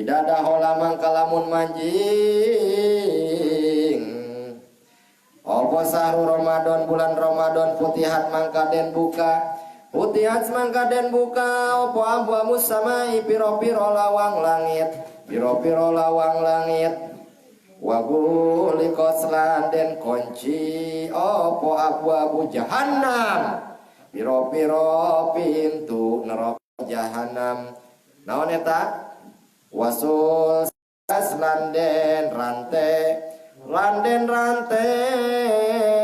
Ida dahola mangka lamun manjing opo sahru Ramadan bulan Ramadan putihat mangka den buka putihat mangka den buka opo abu samai piro-piro lawang langit piro-piro lawang langit wagulikos lan den kunci opo abu jahannam piro-piro pintu neraka jahannam naon eta wasul landen rante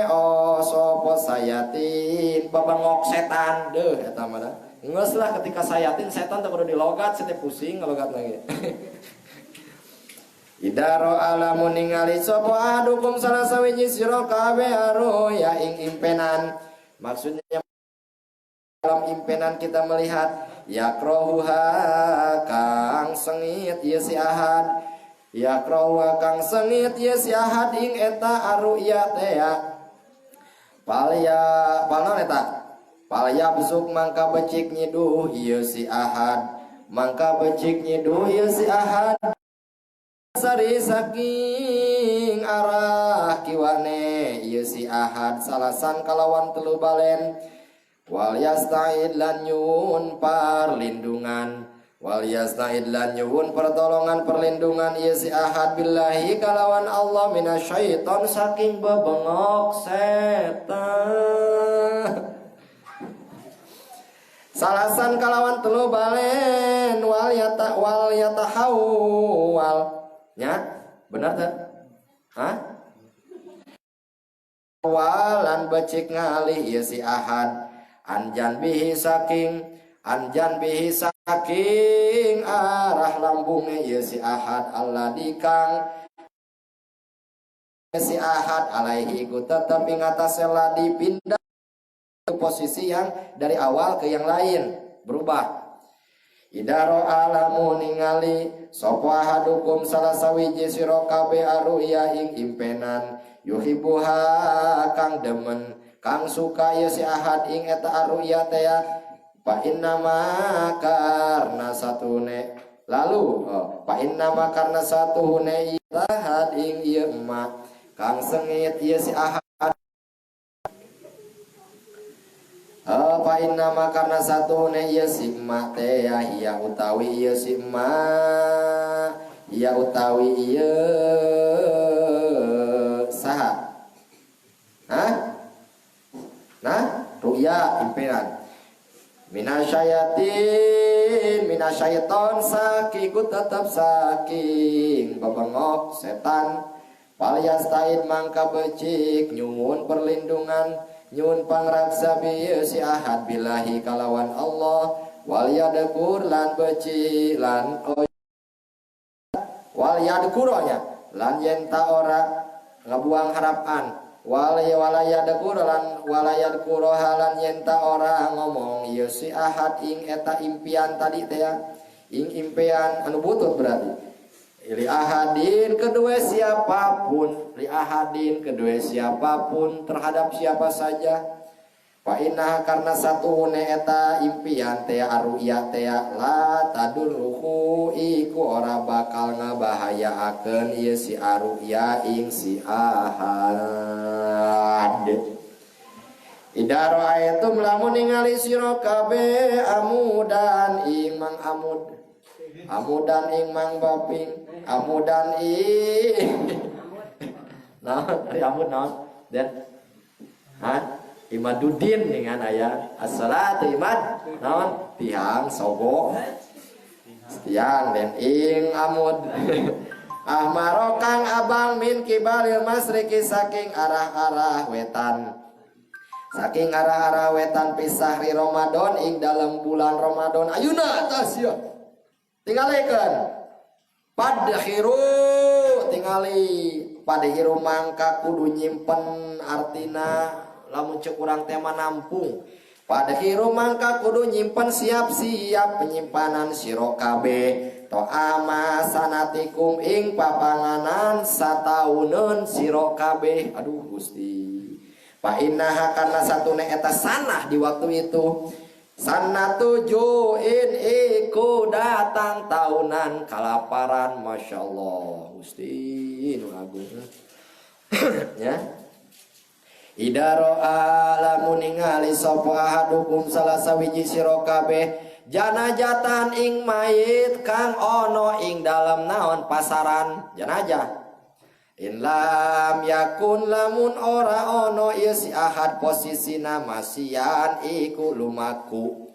oh sopo sayatin babangok setan deh eta mah geus lah ketika sayatin setan teh kudu dilogat setiap pusing ngalogat lagi idaro alamun ningali sopo adukum salah sawiji sira kabeh aruya ing impenan maksudnya dalam impenan kita melihat yakrohuha kang sengit ieu si ahad yakrohuha kang sengit ieu si ahad ing eta aruya teh palya palna eta palya busuk mangka becik nyiduh ieu si ahad mangka becik nyiduh ieu si ahad sari saking arah kiwane ieu si ahad salasan kalawan telu balen wal yasta'id lan nyuwun perlindungan wal yasta'id lan nyuwun pertolongan perlindungan ieu si ahad billahi kalawan Allah minasyaiton saking bebengok setan salasan kalawan telu balen wal yatahawwal nya bener teh hah walan becik ngalih ieu si ahad anjan bihi saking arah lambungnya ieu si ahad alladzi kang si ahad alaihi ku tetep ing atase ladi pindah ke posisi yang dari awal ke yang lain berubah idaro alamu ningali sapa hadukum salah sawiji sira kabeh aruya ing impenan yuhibuha kang demen kang suka ieu si ahad ing eta aruya teh fa innama karna satune lalu fa innama karna satune ahad ing ieu emak kang sengit ieu si ahad fa innama karna satune ieu si emak teh ya utawi ieu si emak ya utawi ieu saha nah ruya impenan minasyaiton sakiku tetap saking babengok setan wal yasta'id mangka becik nyuwun perlindungan nyuwun pangraksa bieu si ahad billahi kalawan Allah wal yadkur lan becik lan wal yadkuronya lan yen ta ora ngabuang harapan walayad kurohalan yenta orang ngomong ieu si ahad ing eta impian tadi teh ing impian anu butut berarti li ahadin kedua siapapun terhadap siapa saja fa inna karena satu eta impian teh aruya teh la tadurruhu iku ora bakal ngabahayaakeun ieu si aruya ing si ahad idaro ayatum lamun ningali sira kabeh amudan ing mang amudan ing mang baping amudan ing nah ari amud naon dan Imaduddin dengan ayat as-salatu imad naon tiang sogo tiang dan ing amud ahmarokang abang min kibalil masriki saking arah-arah wetan pisahri Ramadan ing dalam bulan Ramadan ayeuna tas ya tingalikeun padhiru tingali padhiru mangka kudu nyimpen artina lamun cek urang tema nampung padhiru mangka kudu nyimpen siap-siap penyimpanan sira kabeh to ama sanatikum ing papanganan satauneun sira kabeh aduh Gusti fa innaha kana satune eta sanah di waktu itu Sanatujuin iku datang tahunan kalaparan. Masya Allah Gusti nu agung. Ya. Idaro alamun ningali sapa ahadukum salah sawiji sira kabeh janajatan ing mayit kang ono ing dalam naon pasaran janajah. In lam yakun lamun ora ono ieu si ahad posisina masian iku lumaku.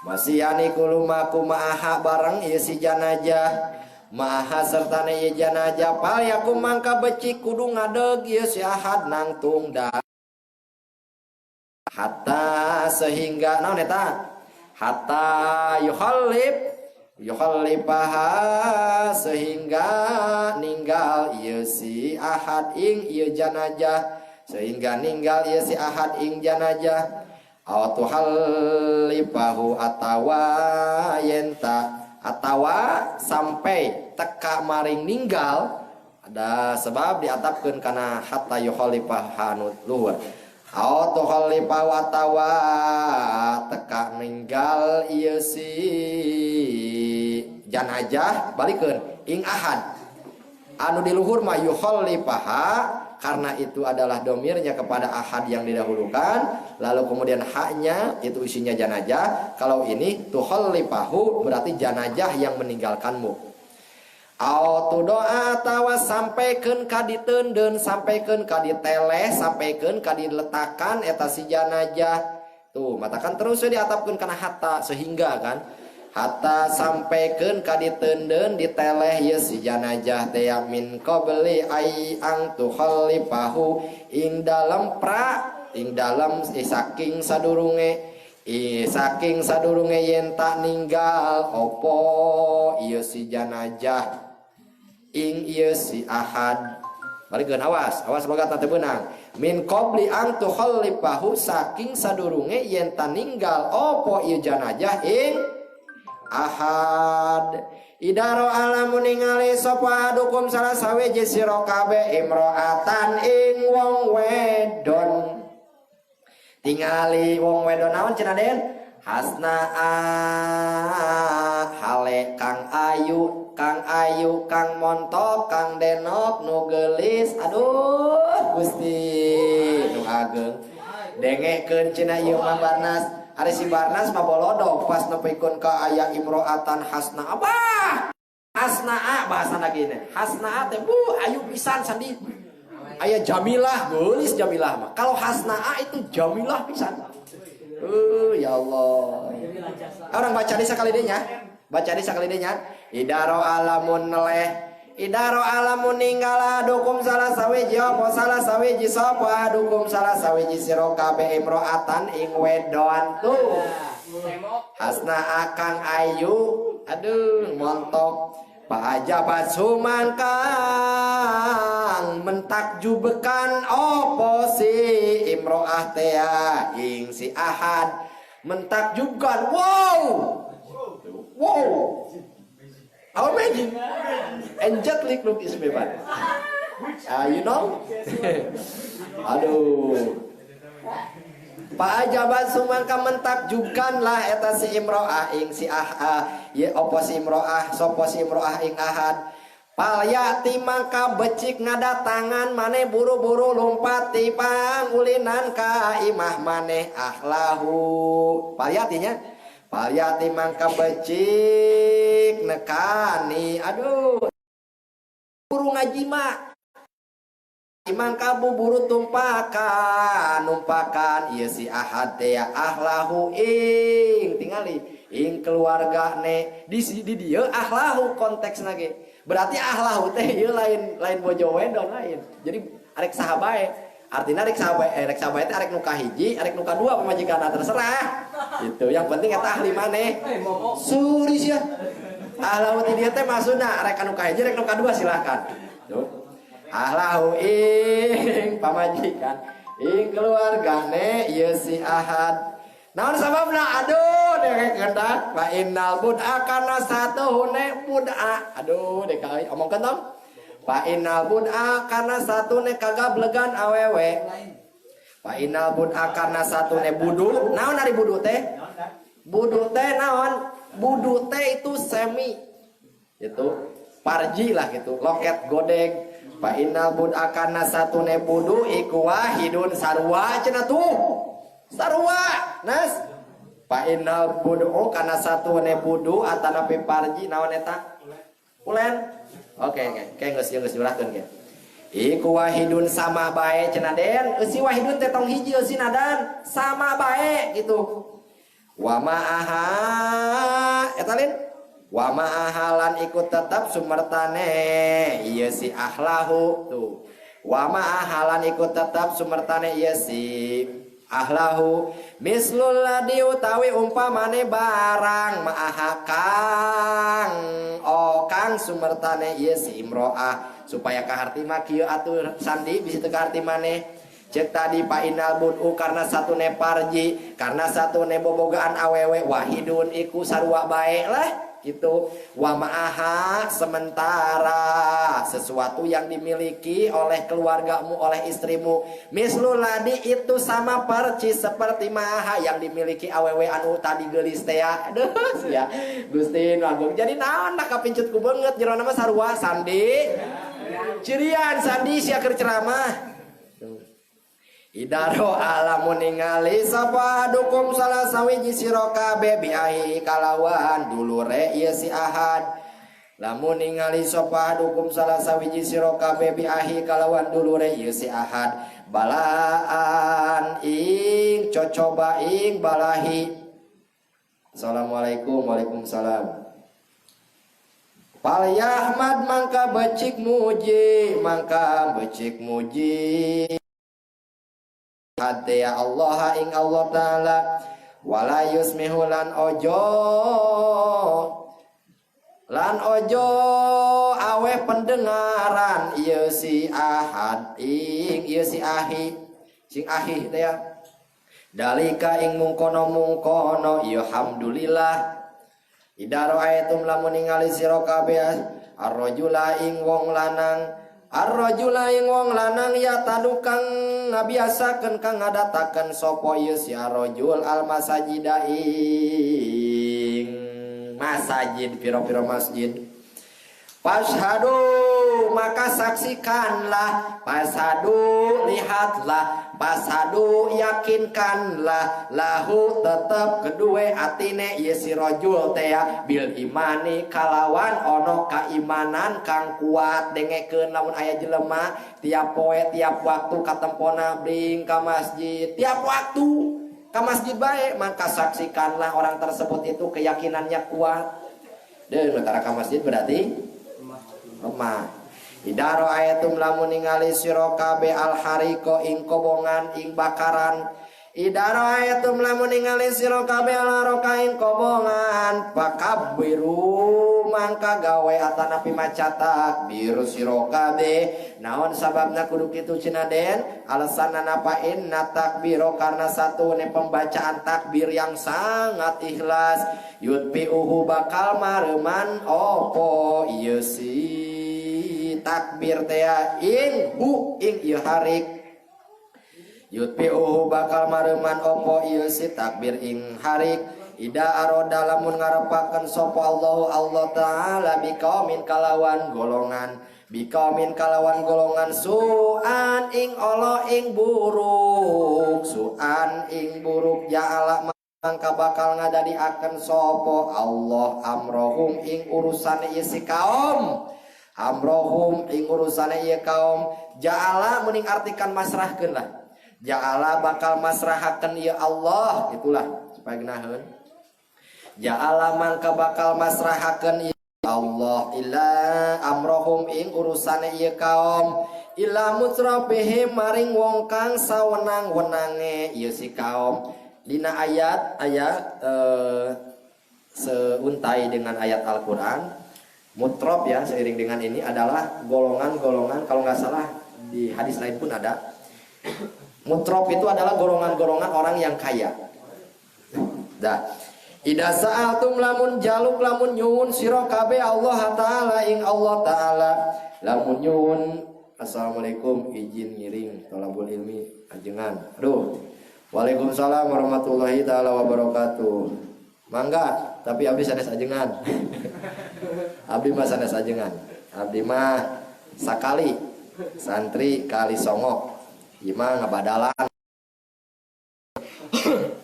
Masian iku lumaku maaha bareng ieu si janajah. Maaha sertana ieu janajah pal yakum mangka becik kudu ngadeg ieu si ahad nang tungda. Hatta sehingga naon eta? Hatta yukhalifaha sehingga ninggal ieu si ahad ing ieu janajah sehingga ninggal ieu si ahad ing janajah aw tuhalifahu atawa yenta atawa sampai teka maring ninggal ada sebab diatapkeun kana hatta yukhalifaha nu luhur aw tuhalifahu atawa teka ninggal ieu si janajah balikeun ing ahad anu di luhur mah yukhalifaha karena itu adalah domirnya kepada ahad yang didahulukan lalu kemudian haknya itu isinya janajah. Kalau ini tukhalifahu berarti janajah yang meninggalkanmu. Au doa tawa sampaikan ka diteundeun sampaikan ka diteleh sampaikan ka diletakan eta si janajah tuh matakan terus diatapkeun kana hatta sehingga kan hatta sampaikan ka diteundeun diteleh ieu si janajah teh min qabli ai ang tukhalifahu ing dalam saking sadurunge yen tak ninggal opo ieu si janajah ing ieu si ahad balikeun awas boga teh beunang min qabli ang tukhalifahu saking sadurunge yen tak ninggal opo ieu janajah ing ahad. Idaro alamun ningali sapa adukum salah sawiji sira kabeh imro'atan ing wong wedon tingali wong wedon naon cenah Den hasnaa hale kang ayu kang montok kang denok nu geulis aduh Gusti nu ageng dengekeun cenah ieu mah Barnas. Ari si Barnas mah bolodog pas nepikeun ka aya imro'atan hasna abah. Hasnaa bahasana gini. Hasnaa teh ayu pisan sandi. Aya Jamilah, geulis Jamilah mah. Kalau hasnaa itu Jamilah pisan. Ya Allah. Orang baca di sakali deui nya. Baca di sakali deui nya. Idaro alamun neleh idaro alamun ninggala dukum salah sawiji apa salah sawiji sapa dukum salah sawiji sira kabeh imro'atan ing wedon tuh hasna akang ayu aduh montok pa aja basuman kang mentakjubekan opo si imro'ah teh ing si ahad mentakjubkan wow amazing. Angelic look is beban. You know? Aduh. Pak ajaban sumangka mentakjubkanlah eta si imro'ah ing si ye opo si imro'ah sopo si imro'ah ing ahad. Pal yati mangka becik ngadatangan maneh buru-buru lompati pangulinan ka imah maneh ahlahu. Pal yatinya Palyati mangka becik nekani aduh buru ngajima mangka buburu numpakan ieu si ahad teh ahlahu ing tingali ing keluargane di dieu ahlahu konteksna ge berarti ahlahu teh ieu lain bojo wedon lain jadi arek saha bae artinya rek sahabat teh arek nu kahiji arek nu kadua pamajikanna terserah itu yang penting eta ahli maneh suri sia ahlahu ti dieu teh maksudna arek nu kahiji arek nu kadua silakan tuh ahlahu ing pamajikan ing keluargane ieu si ahad naon sababna aduh dek kendak fa innal bud'a kana satuhune bud'a aduh dek omongkeun tong Fa innal bud'a karena satu ne kagablegan awewe. Fa innal bud'a karena satu ne budu. Naon ari budu teh? Budu teh naon? Budu teh itu semi. Itu parji lah gitu, loket godeg. Fa innal bud akana satune budu iku wahidun sarua cenah tuh. Sarua, Nas. Fa innal budu kana satune budu atanapi parji naon eta? Ulen. Oke, geus jurahkeun ge. Iku wahidun sama bae cenah Den. Eusi wahidun teh tong hiji eusi nadan sama bae gitu. Wa ma'aha eta lain. Wa ma'ahalan ikut tetap sumertane ieu si ahlahu tuh. Wa ma'ahalan ikut tetap sumertane ieu si ahlahu mislul ladhi utawi umpamane barang ma'aha kang kang sumertane ieu si imro'ah supaya kaharti mah kieu atur sandi bisa teu kaharti maneh. Cek tadi pa inal budu karena satu ne parji karena satu ne bobogaan awewe wahidun iku sarua bae lah gitu. Wa ma'aha sementara sesuatu yang dimiliki oleh keluargamu oleh istrimu mislul ladi itu sama percis seperti maha yang dimiliki awewe anu tadi geulis teh aduh ya Gusti nu agung jadi naon dah kapincutku banget jero nama sarua sandi cirian sandi sia keur ceramah. Idaro alamun ningali sapa dukum salah sawiji sira kabeh biahi kalawan dulure ieu si ahad. Lamun ningali sapa dukum salah sawiji sira kabeh biahi kalawan dulure ieu si ahad. Balaan ing cocoba ing balahi. Assalamualaikum. Waalaikumsalam. Pal yahmad mangka becik muji hati ya Allah ing Allah Ta'ala wala yusmihu lan ojo awe pendengaran ieu si ahad ing ieu si ahi sing ahi teh ya dalika ing mungkono ieu hamdulillah idaro ayatum lamun ningali sira kabeh ar-rajula ing wong lanang ya tadukang ngabiasakeun kang ngadatakeun sapa ieu si ar-rajul al-masajida ing masajid pira-pira masjid. Fashhadu maka saksikanlah, fashhadu lihatlah, fashhadu yakinkanlah lahu tetep kedue atine ieu si rajul teh ya bil imani kalawan ono kaimanan kang kuat dengekeun lamun aya jelema tiap poe tiap waktu katempona bring ka masjid tiap waktu ka masjid bae maka saksikanlah orang tersebut itu keyakinannya kuat. Deun utara ka masjid berarti lemah. Idaro ayatum lamun ningali sira kabeh al hariko ing kobongan ing bakaran. Idaro ayatum lamun ningali sira kabeh al harika ing kobongan pakabbiru mangka gawe atanapi maca takbir sira kabeh. Naon sababna kudu kitu cenah Den? Alasanna apa inna takbiro karena satu ne pembacaan takbir yang sangat ikhlas yutbiuhu bakal mareman opo ieu si takbir teh ing ieu harik yutbiuhu bakal mareman opo ieu si takbir ing harik. Ida aroda lamun ngarepakeun sapa Allah Ta'ala biqaumin kalawan golongan su'an ing Allah ing buruk ja'ala mangka bakal ngadadiakeun sapa Allah amrohum ing urusane ieu si kaum ja'ala mending artikan masrahkeun lah ja'ala bakal masrahakeun ieu Allah itulah supaya geunaheun ja'ala mangka bakal masrahakeun ieu Allah ila amrohum ing urusane ieu kaum ila mutrafihim maring wong kang sawenang-wenange ieu si kaum. Dina ayat seuntai dengan ayat Al-Qur'an mutraf ya seiring dengan ini adalah golongan-golongan kalau nggak salah di hadis lain pun ada mutraf itu adalah golongan-golongan orang yang kaya. Ida sa'altum lamun jaluk lamun nyuwun sira kabeh Allah Ta'ala ing Allah Ta'ala lamun nyuwun assalamualaikum izin ngiring thalabul ilmi ajengan. Aduh. Waalaikumsalam warahmatullahi taala wabarakatuh. Mangga, tapi abdi sanes ajengan. Abdi mah sanes ajengan. Abdi mah sakali santri kali songo. Ieu mah ngabadalan.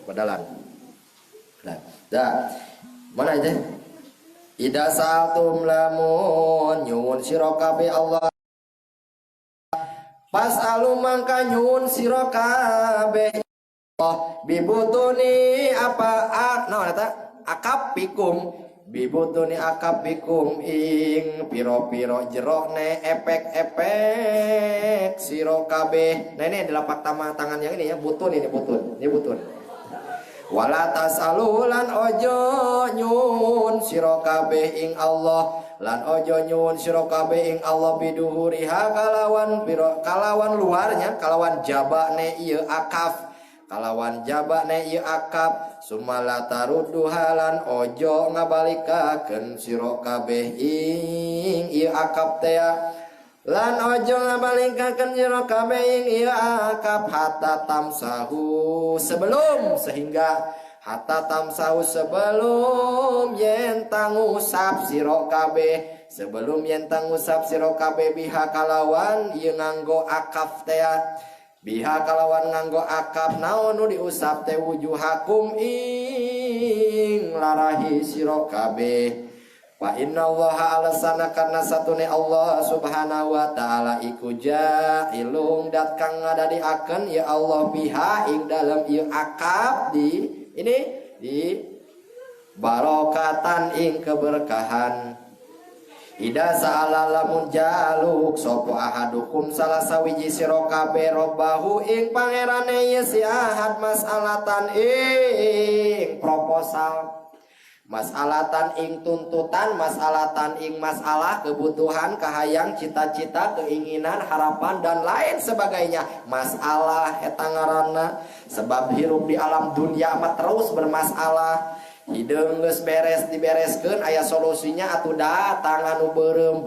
Badalan. Dah. Mana aja? Ida saltum lamun nyuwun sira kabeh Allah. Pas mangka nyuwun sira kabeh bibutuni akap pikum bibutuni akap pikum ing piro-piro jerone efek-efek sira kabeh. Nah ini lapak tangan yang ini ya, butun. Wala tasalulan ojo nyun sira kabeh ing Allah, lan ojo nyun sira kabeh ing Allah biduhuriha kalawan luarnya, kalawan jabane ieu akaf, kalawan jabane ieu akaf, sumala tarudduha lan ojo ngabalikakeun sira kabeh ing ieu akaf teh, lan ojo ngabalikakeun sira kabeh ing ieu akaf hatta tamsahu sebelum yen tangusap sira kabeh, sebelum yen tangusap sira kabeh biha kalawan ieu nganggo akaf teh, biha kalawan nganggo akaf naon nu diusap teh wujuhakum ing larahi sira kabeh. Wa inna allaha alasana karna satune Allah subhanahu wa ta'ala iku ja'ilung dat kang ngadadiakeun ya Allah biha ing dalam ieu akab di barokatan ing keberkahan. Ida sa'ala lamun jaluk sopo ahadukum salah sawiji sira kabeh robbahu ing pangerane ye si ahad mas'alatan ing proposal, masalatan ing tuntutan, masalatan ing masalah, kebutuhan, kahayang, cita-cita, keinginan, harapan dan lain sebagainya. Masalah eta ngaranna sebab hirup di alam dunia mah terus bermasalah. Hideung geus beres dibereskeun aya solusinya atuh datang anu beureum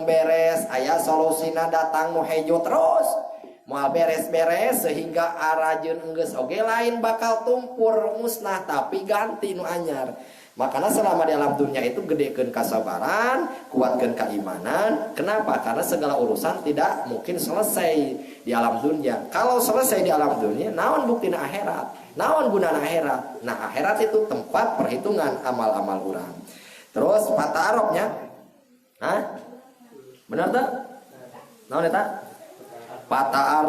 beres, aya solusina datang nu hejo terus. Moal beres-beres sehingga arajeun geus oge lain bakal tumpur musnah tapi ganti nu anyar. Makanya selama di alam dunia itu gedekeun kesabaran, kuatkan keimanan. Kenapa? Karena segala urusan tidak mungkin selesai di alam dunia. Kalau selesai di alam dunia, naon buktina akhirat? Naon gunana akhirat? Nah, akhirat itu tempat perhitungan amal-amal urang. Terus patah arabnya, benar tak? Naon eta? Patah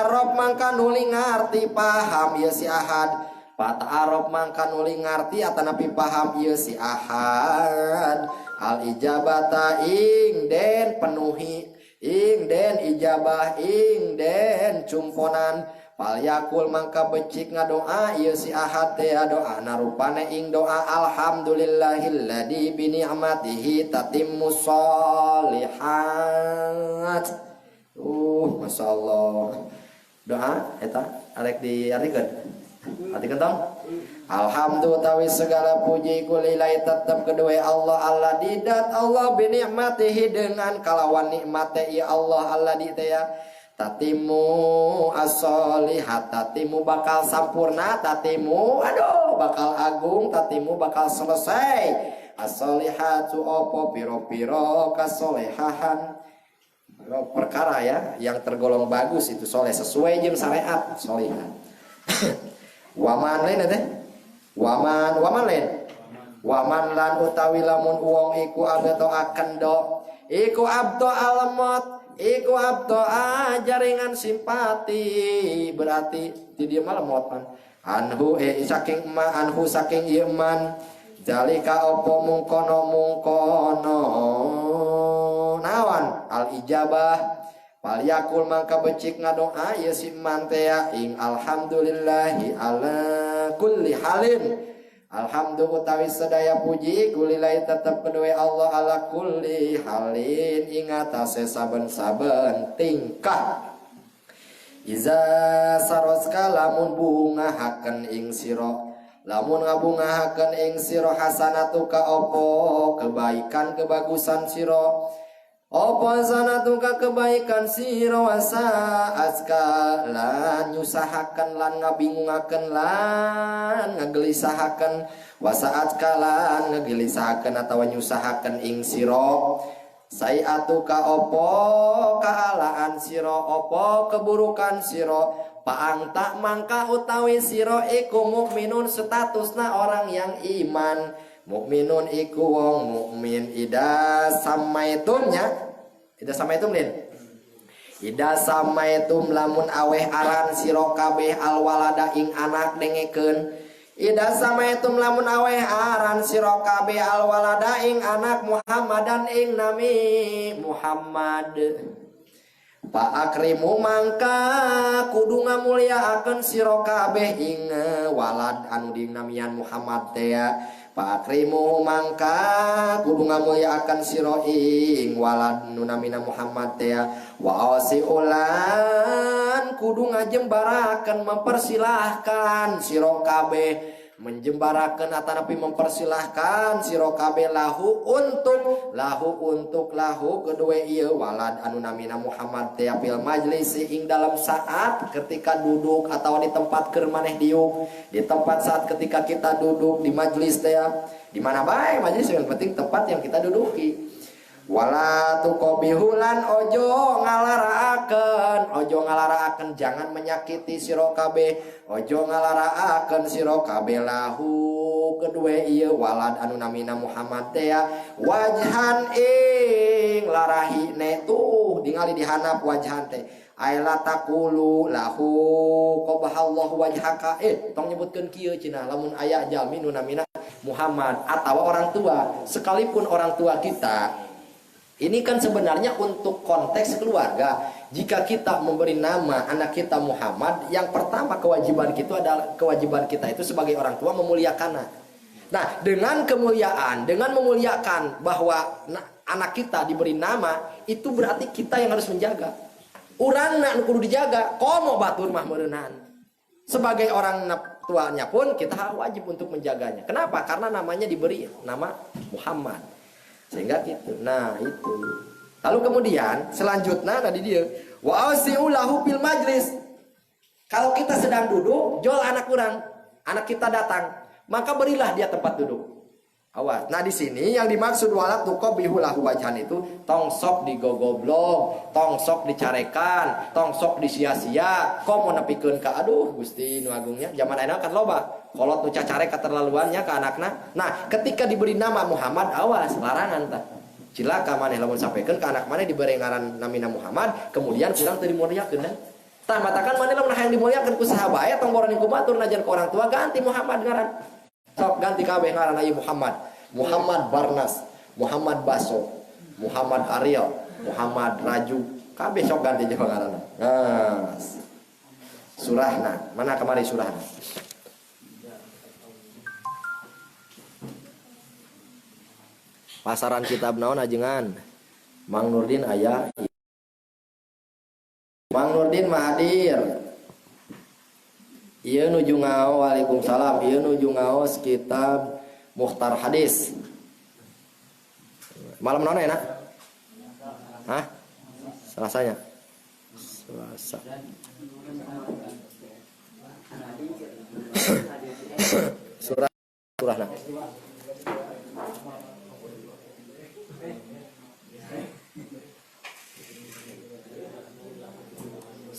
Arab mangka nuli ngarti paham ya si ahad. Patah Arab mangka nuli ngarti atanapi paham ieu si ahad. Al ijabata ing den penuhi, ing den ijabah ing den cumponan. Pal yakul mangka becik ngadoa ieu si ahad teh doa narupane ing doa alhamdulillahilladzi bi ni'matihi tatimmus sholihat. Masyaallah. Doa eta arek diartikeun. Artikan tong. Alhamdulillah segala puji kulilai tetap kedua Allah Allah didat Allah binikmatihi dengan kalawan nikmate ya Allah Allah di teh tatimu as-solihat tatimu bakal sampurna tatimu bakal agung tatimu bakal selesai as-solihatu opo piro-piro kasolehahan perkara ya yang tergolong bagus itu soleh sesuai jeung syariat solihan. Waman lain teh waman lain waman lan utawi lamun wong iku abdo akan do iku abdo alamat iku abdo jaringan simpati berarti di dia malah motan anhu saking ma anhu saking iman jalika opo mungkono nawan al ijabah pal yakul mangka becik ngadoa ya si mantea ing alhamdulillahi ala kulli halin alhamdulillah utawi sedaya puji kulilai tetap kedua Allah ala kulli halin ing atase saben-saben tingkah iza saroska lamun bungahaken ing sira lamun ngabungahaken ing sira hasanatu ka opo kebaikan kebagusan sira Apa sanatuka kebaikan sira wasa askalan nyusahaken lan ngabingungaken lan ngagelisahaken wasa askalan ngagelisahaken atawa nyusahaken ing sira sayatuka opo kaalaan sira opo keburukan sira paang tak mangka utawi sira iku mukminun statusna orang yang iman. Mukminun iku wong mukmin ida samaitumnya. Ida samaitum lin. Ida samaitum lamun aweh aran sira kabeh alwalada ing anak dengekeun. Ida samaitum lamun aweh aran sira kabeh alwalada ing anak Muhammadan ing nami Muhammad. Pak akrimu mangka kudu ngamulyaakeun sira kabeh ing walad anu dinamian Muhammad teh. Pak akrimu mangka kudu ngamulyaakeun sira ing walad nu namina Muhammad teh. Wa asiulan kudu ngajembarakeun mempersilahkan sira kabeh menjembarakeun atanapi mempersilahkan sira kabeh lahu untuk kedua ieu walad anu namina Muhammad teh fil majlis ing dalam saat ketika duduk atau di tempat keur maneh diuk di tempat saat ketika kita duduk di majlis teh di mana bae majlis yang penting tempat yang kita duduki. Wala tuqabihulan ojo ngalaraakeun jangan menyakiti sira kabeh ojo ngalaraakeun sira kabeh lahu kedue ieu walad anu namina Muhammad teh wajhan ing larahine tuh ningali dihanap wajhan teh aila taqulu lahu qabahallahu wajhaka tong nyebutkeun kieu cenah lamun aya jalmi nu namina Muhammad atawa orang tua sekalipun orang tua kita. Ini kan sebenarnya untuk konteks keluarga. Jika kita memberi nama anak kita Muhammad, yang pertama kewajiban kita itu sebagai orang tua memuliakannya. Nah, dengan kemuliaan, dengan memuliakan bahwa anak kita diberi nama, itu berarti kita yang harus menjaga. Urang nak kudu dijaga, komo batur mah meureunhan. Sebagai orang tuanya pun kita wajib untuk menjaganya. Kenapa? Karena namanya diberi nama Muhammad. Sehingga gitu. Nah, itu. Lalu kemudian selanjutnya tadi dia wa ausiulahu fil majlis. Kalau kita sedang duduk, jol anak kurang, anak kita datang, maka berilah dia tempat duduk. Awas. Nah, di sini yang dimaksud wala tuqabihu lahu wajhan itu tong sok digogoblok, tong sok dicarekan, tong sok disia-sia, komo nepikeun ka aduh Gusti nu agungnya. Zaman ayeuna kan loba kolot nu cacarek keterlaluannya ke anakna. Nah, ketika diberi nama Muhammad, awas larangan tah. Cilaka maneh lamun sampaikeun ka anak maneh diberi ngaran namina Muhammad, kemudian kurang teu dimuliakeun dan tah matakan maneh lamun hayang dimuliakeun ku saha bae tong boroning kumatur najan ka orang tua ganti Muhammad ngaran. Sok ganti kabeh ngaran aya Muhammad. Muhammad Barnas, Muhammad Baso, Muhammad Ariel, Muhammad Raju, kabeh sok ganti jeung ngaranna. Nah, surahna, mana kemari surahna? Pasaran kitab naon ajengan? Mang Nurdin aya. Mang Nurdin mah hadir. Ieu nuju ngao Waalaikumsalam. Ieu nuju ngaos kitab Mukhtar Hadis. Malam naon enak? Hah? Selasanya. Selasa. Surahna.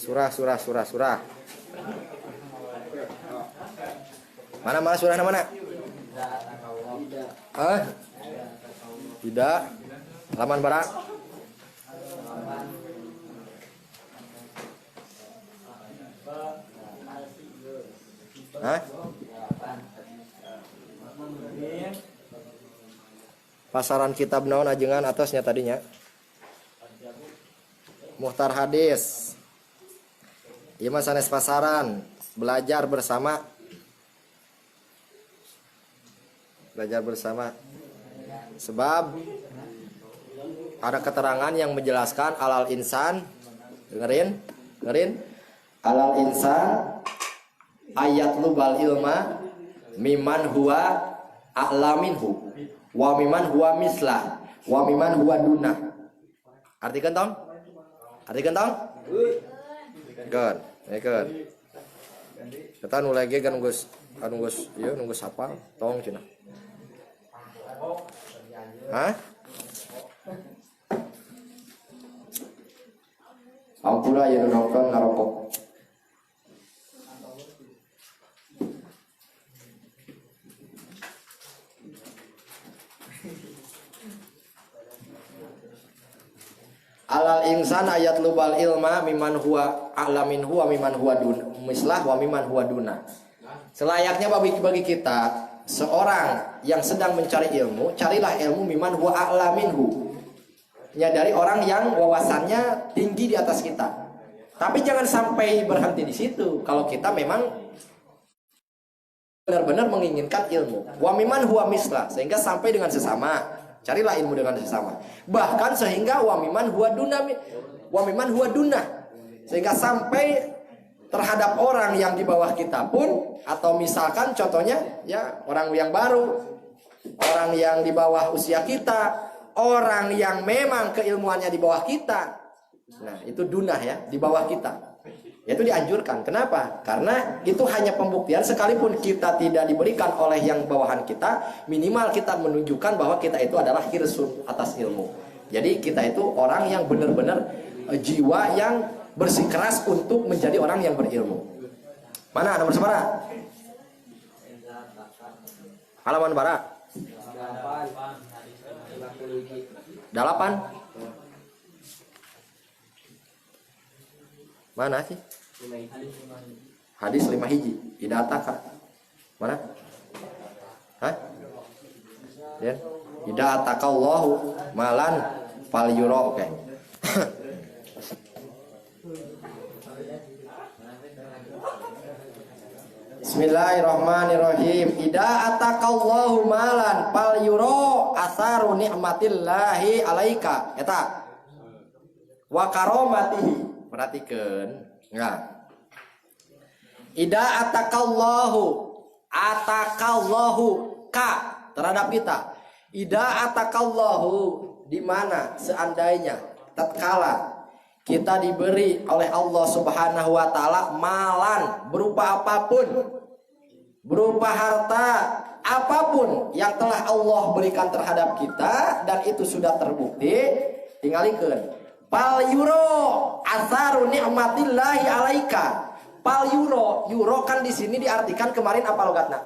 Surah. Mana surahna mana? Tidak. Halaman barang. Pasaran kitab naon ajengan atasnya tadinya. Mukhtar Hadis. Ieu mah sanes pasaran, belajar bersama. Sebab ada keterangan yang menjelaskan alal insan, dengerin alal insan ayat lubal ilma miman huwa a'laminhu wa miman huwa mislah wa miman huwa dunah. Artikan tong? Artikan tong? Gan, kan. Kita nu lagi kan nunggu sapal tong cenah. Hah? Ampura ya nongkrong ngarokok. Alal insan ayat lubal ilma miman huwa a'lamin huwa miman huwa dun mislah wa miman huwa duna. Selayaknya bagi kita seorang yang sedang mencari ilmu, carilah ilmu miman huwa a'laminhu. Ya dari orang yang wawasannya tinggi di atas kita. Tapi jangan sampai berhenti di situ. Kalau kita memang benar-benar menginginkan ilmu. Wa miman huwa mislah, sehingga sampai dengan sesama. Carilah ilmu dengan sesama. Bahkan sehingga wa miman huwa duna. Sehingga sampai terhadap orang yang di bawah kita pun, atau misalkan contohnya ya orang yang baru, orang yang di bawah usia kita, orang yang memang keilmuannya di bawah kita. Nah, itu dunah ya, di bawah kita. Itu dianjurkan. Kenapa? Karena itu hanya pembuktian, sekalipun kita tidak diberikan oleh yang bawahan kita, minimal kita menunjukkan bahwa kita itu adalah hirsun atas ilmu. Jadi kita itu orang yang benar-benar jiwa yang bersikeras untuk menjadi orang yang berilmu. Mana nomor sabara? Halaman bara? 8. Mana sih? Hadis 5 hiji. Idataka. Mana? Hah? Ya. Idataka Allahu malan fal yura. Oke. Bismillahirrahmanirrahim. Idataka Allahu malan fal yura asaru ni'matillahi alaika. Eta. Wa karomatihi. Perhatikan, enggak. Ida atakallahu ka terhadap kita. Ida atakallahu, di mana seandainya tatkala kita diberi oleh Allah Subhanahu wa taala malan berupa apapun, berupa harta apapun yang telah Allah berikan terhadap kita dan itu sudah terbukti, tinggalikeun. Pal yuro asaru ni'matillahi alaika. Pal yuro kan di sini diartikan kemarin apa logatna?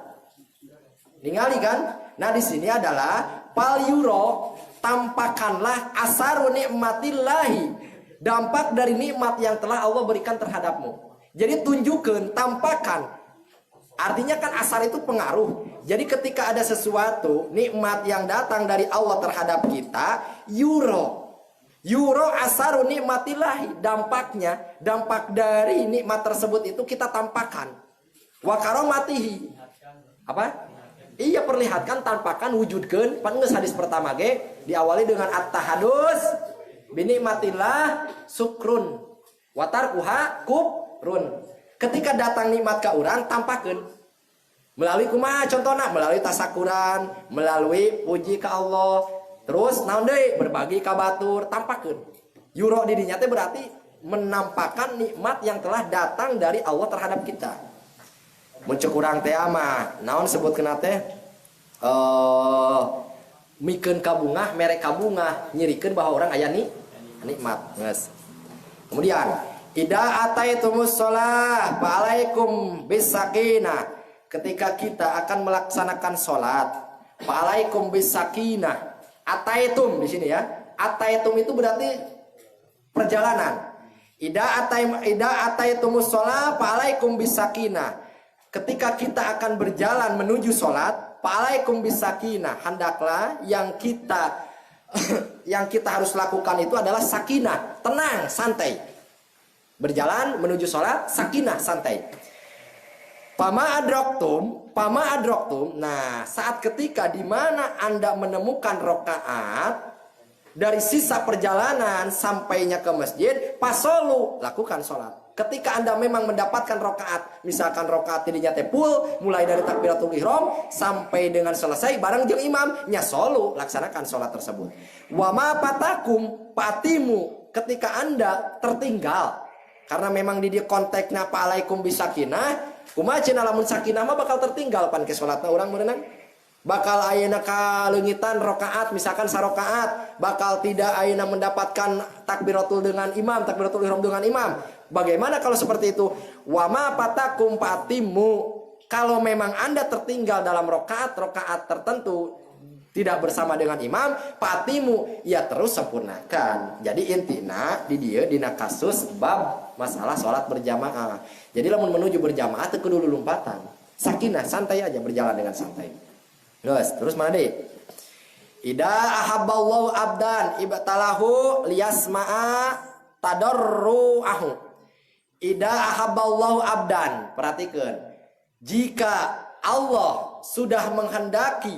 Ningali kan? Nah di sini adalah pal yuro, tampakkanlah asaru ni'matillahi, dampak dari nikmat yang telah Allah berikan terhadapmu. Jadi tunjukkan, tampakkan. Artinya kan asar itu pengaruh. Jadi ketika ada sesuatu nikmat yang datang dari Allah terhadap kita, Yuro asaru nikmatillahi, dampaknya, dampak dari nikmat tersebut itu kita tampakkan. Wa karomatihi. Apa? Iya, perlihatkan, tampakkan, wujudkan. Pan geus hadis pertama ge diawali dengan at-tahadus binikmatillah sukrun. Wa tarkuha kubrun. Ketika datang nikmat ka urang, tampakkan. Melalui kumaha contohna? Melalui tasakuran, melalui puji ka Allah. Terus naon deui berbagi ka batur, tampakkeun. Yuro di dinya teh berarti menampakkan nikmat yang telah datang dari Allah terhadap kita. Mun ceuk urang teh mah naon sebutkeun teh mikeun ka bungah, mere ka bungah, nyirikeun bahwa orang aya nikmat. Geus. Kemudian ida ataitumus shalah fa alaikum bisakinah. Ketika kita akan melaksanakan salat, fa alaikum bisakinah. Ataitum di sini ya. Ataitum itu berarti perjalanan. Ida ataitumus shalah fa alaikum bisakinah. Ketika kita akan berjalan menuju salat, fa alaikum bisakinah, hendaklah yang kita harus lakukan itu adalah sakinah, tenang, santai. Berjalan menuju salat, sakinah, santai. Pama adroktum. Nah, saat ketika di mana Anda menemukan rakaat dari sisa perjalanan sampainya ke masjid, pasolu, lakukan sholat. Ketika Anda memang mendapatkan rokaat, misalkan rokaat tidinya teh full, mulai dari takbiratul ihram sampai dengan selesai bareng jeung imam, nya solo laksanakan sholat tersebut. Wa ma patakum patimu, ketika Anda tertinggal karena memang di dia konteksnya pa'alaikum bisakinah, kumaha cenah lamun sakinah mah bakal tertinggal pan ke salatna urang meureunang. Bakal ayeuna kaleungitan rokaat misalkan sarokaat, bakal tidak ayeuna mendapatkan takbiratul dengan imam, takbiratul ihram dengan imam. Bagaimana kalau seperti itu? Wa ma patakum patimu. Kalau memang Anda tertinggal dalam rokaat tertentu tidak bersama dengan imam, patimu ya terus sempurnakan. Jadi intina di dieu dina kasus bab masalah sholat berjamaah. Jadi lamun menuju berjamaah teu kudu lompatan. Sakinah, santai aja, berjalan dengan santai. Terus mana deh? Ida ahabballahu abdan ibtalahu liyasma'a tadarruahu. Ida ahabballahu abdan, perhatikan. Jika Allah sudah menghendaki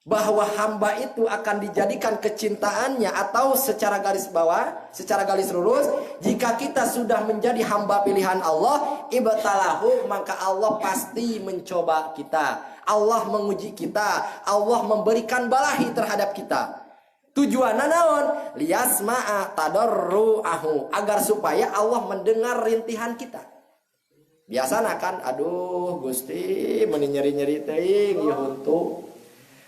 bahwa hamba itu akan dijadikan kecintaannya, atau secara garis bawah, secara garis lurus, jika kita sudah menjadi hamba pilihan Allah, ibtalahu, maka Allah pasti mencoba kita. Allah menguji kita, Allah memberikan balahi terhadap kita. Tujuanna naon? Liyasma'a tadarruahu, agar supaya Allah mendengar rintihan kita. Biasana kan, aduh Gusti meni nyeri-nyeri teuing ieu huntu.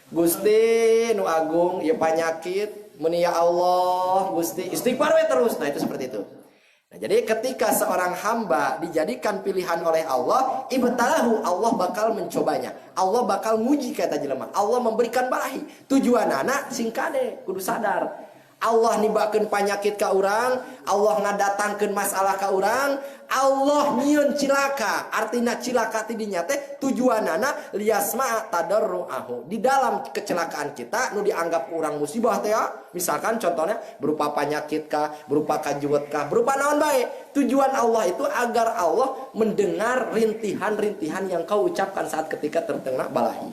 Gusti nu agung ieu panyakit, meni ya Allah Gusti istighfar we terus. Nah itu seperti itu. Nah, jadi ketika seorang hamba dijadikan pilihan oleh Allah, ibtalahu, Allah bakal mencobanya. Allah bakal nguji kata jelema. Allah memberikan balahi. Tujuanana singkade kudu sadar. Allah nibakeun panyakit ka urang, Allah ngadatangkeun masalah ka urang, Allah nyieun cilaka. Artina cilaka ti dinya teh tujuanana liyasma tadarruahu. Di dalam kecelakaan kita nu dianggap urang musibah teh ya, misalkan contohnya berupa panyakit kah, berupa kajuet kah, berupa naon bae. Tujuan Allah itu agar Allah mendengar rintihan-rintihan yang kau ucapkan saat ketika terkena balahi.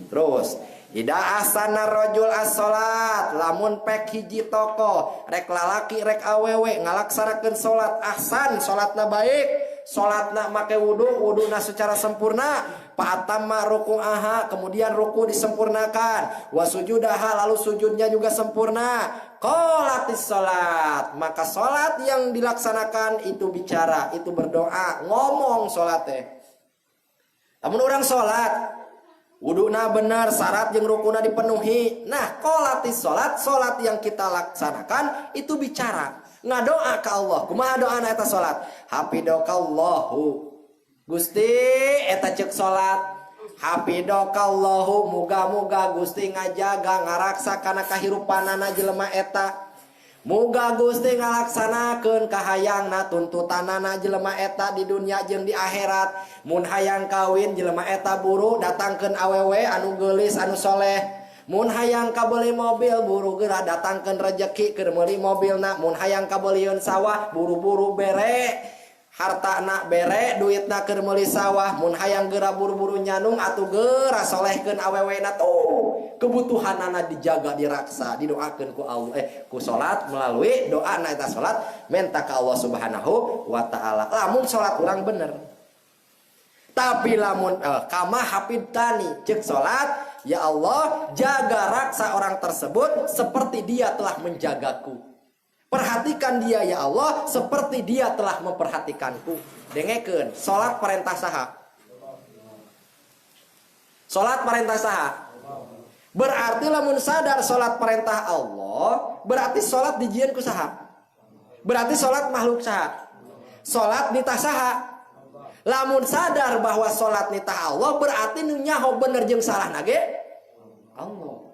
Terus ida asana rajul as-salat, lamun pek hiji toko rek lalaki rek awewe ngalaksanakeun salat ahsan, salatna baik, salatna make wuduna secara sempurna, patamma ruku'aha, kemudian ruku disempurnakan, wa sujudaha, lalu sujudnya juga sempurna, qolatis salat, maka salat yang dilaksanakan itu bicara, itu berdoa, ngomong salat teh. Lamun urang salat wuduna benar, syarat jeung rukuna dipenuhi. Nah, qolatis salat, salat yang kita laksanakan itu bicara, ngadoa ka Allah. Kumaha doana eta salat? Hafidokallahu. Gusti eta ceuk salat. Hafidokallahu, muga-muga Gusti ngajaga ngaraksa kana kahirupanana jelema eta. Muga Gusti ngalaksanakeun kahayangna tuntutanana jelema eta di dunia jeung di akhirat. Mun hayang kawin jelema eta buru datangkeun awewe anu geulis anu soleh. Mun hayang kabeuli mobil buru geura datangkeun rejeki keur meuli mobilna. Mun hayang kabelieun sawah buru-buru bere hartana, bere duitna keur meuli sawah. Mun hayang geura buru-buru nyanung atuh geura solehkeun awewena tuh. Kebutuhanana dijaga, diraksa, didoakeun ku Allah, ku salat melalui doa na eta salat menta ka Allah Subhanahu wa taala. Lamun salat urang bener. Tapi lamun kama hafidtani, ceuk salat, ya Allah jaga raksa orang tersebut seperti dia telah menjagaku. Perhatikan dia ya Allah seperti dia telah memperhatikanku. Dengekeun, salat perintah saha? Salat perintah saha? Berarti lamun sadar salat perintah Allah, berarti salat dijieun ku saha? Berarti salat makhluk saha? Salat nitah saha? Lamun sadar bahwa salat nitah Allah, berarti nu nyaho bener jeung salah nage Allah.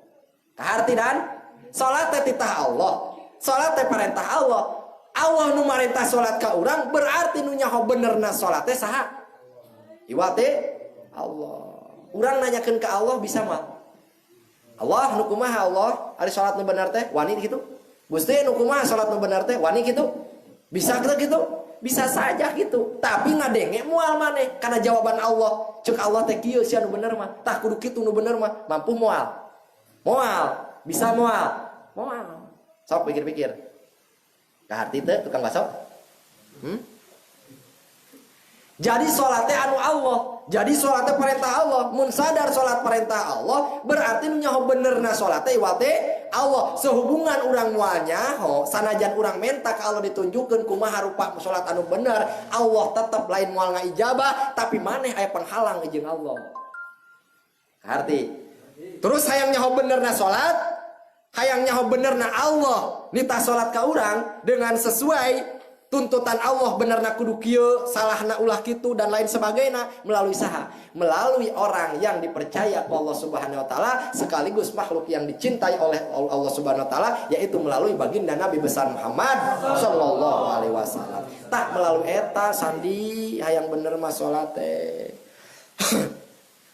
Kaharti dan salat teh titah Allah. Salat teh perintah Allah. Allah nu marintah salat ka urang, berarti nu nyaho benerna salat teh saha? Iwa teh Allah. Urang nanyakeun ka Allah bisa mah? Allah nu kumaha Allah ari salat nu bener teh wani kitu. Gusti nu kumaha salat nu bener teh wani kitu. Bisa kitu? Bisa saja gitu. Tapi ngadenge moal maneh karena jawaban Allah. Ceuk Allah teh kieu sia nu bener mah. Tah kudu kitu nu bener mah. Mampu moal. Moal, bisa moal. Moal. Sok pikir-pikir. Kaharti teh tukang baso? Jadi salatnya anu Allah. Jadi salatnya perintah Allah. Mun sadar salat perintah Allah, berarti nyaho benerna salatnya iwate Allah. Sehubungan urang moal nyaho, sanajan urang menta ka Allah ditunjukkeun kumaha rupa salat anu bener, Allah tetep lain moal ngaijabah, tapi maneh aya penghalang jeung Allah. Arti. Terus hayang nyaho benerna salat, hayang nyaho benerna Allah nita salat ka urang dengan sesuai tuntutan Allah, benerna kudu kieu, salahna ulah kitu dan lain sebagainya, melalui saha? Melalui orang yang dipercaya oleh Allah Subhanahu wa taala sekaligus makhluk yang dicintai oleh Allah Subhanahu wa taala, yaitu melalui baginda Nabi besar Muhammad sallallahu alaihi wasallam. Tak melalui eta sandi hayang bener mah salat teh.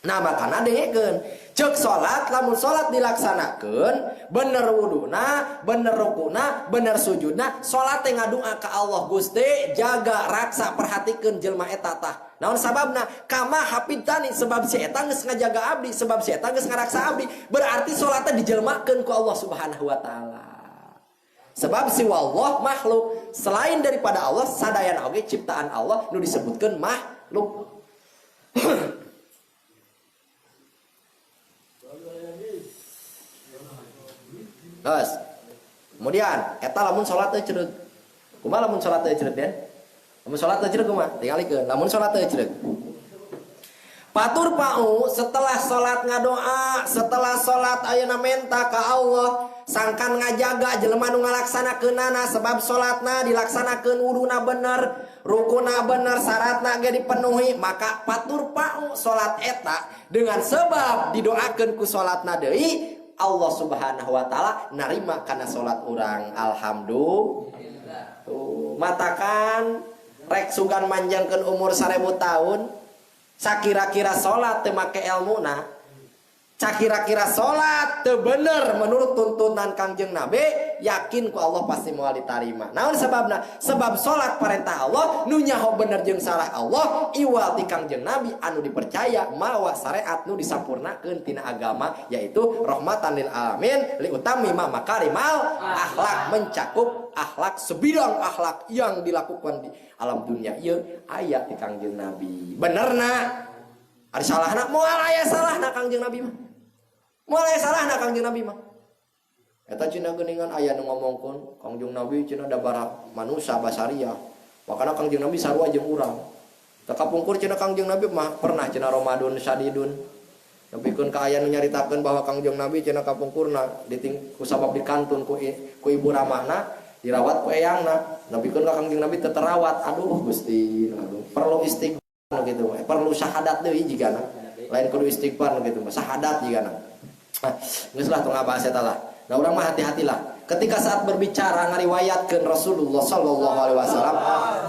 Nah makana dengekeun, cek salat lamun salat dilaksanakeun bener wuduna, bener rukuna, bener sujudna, salat teh ngadua ka Allah, Gusti jaga raksa perhatikeun jelema eta tah. Naon sababna? Kama hafidtani, sebab si eta geus ngajaga abdi, sebab si eta geus ngaraksa abdi. Berarti salat teh dijelmakeun ku Allah Subhanahu wa taala. Sebab si wallah makhluk, selain daripada Allah sadayana oge ciptaan Allah nu disebutkeun makhluk. Terus, kemudian, eta lamun sholat teh cereug. Kumaha lamun sholat teh cereug den? Lamun sholat teh cereug kumaha? Tingalikeun, lamun sholat teh cereug. Patur pau setelah sholat ngadoa, setelah sholat ayeuna menta ka Allah, sangkan ngajaga jelema nu ngalaksanakeunana, sebab sholatna dilaksanakeun wuduna bener, rukuna bener, syaratna ge dipenuhi, maka patur pau sholat eta dengan sebab didoakeun ku sholatna deui, Allah Subhanahu wa taala narima kana salat urang. Alhamdulillah. Matakan rek sugan manjangkeun umur 1000 tahun, sakira-kira salat teu make elmuna, sakira-kira salat teu bener menurut tuntunan Kangjeng Nabi, yakin ku Allah pasti moal ditarima. Naon sababna? Sebab salat perintah Allah, nu nyaho bener jeung salah Allah, iwal ti Kangjeng Nabi anu dipercaya mawa syariat nu disampurnakeun tina agama, yaitu rahmatan lil alamin li utammima makarimal akhlak, mencakup akhlak sebidang akhlak yang dilakukan di alam dunia ieu aya ti Kangjeng Nabi. Benerna ari salahna moal aya salahna Kangjeng Nabi mah. Moal aya salahna Kangjeng Nabi mah. Eta cenah geuningan aya nu ngomongkeun Kangjeng Nabi cenah da bara manusia basariah. Makana Kangjeng Nabi sarua jeung urang. Teu kapungkur cenah Kangjeng Nabi mah pernah cenah Ramadan sadidun. Nepikeun ka aya nu nyaritakeun bahwa Kangjeng Nabi cenah kapungkurna kusabab dikantun ku ibu ramahna, dirawat ku eyangna. Nepikeun ka Kangjeng Nabi teu terawat. Aduh Gusti, aduh perlu istighfar gitu. Perlu syahadat deui jigana. Lain kudu istighfar gitu, syahadat jigana. Geus lah tong ngabahas eta lah. Nah urang mah hati-hatilah ketika saat berbicara ngariwayatkeun Rasulullah sallallahu alaihi wasallam,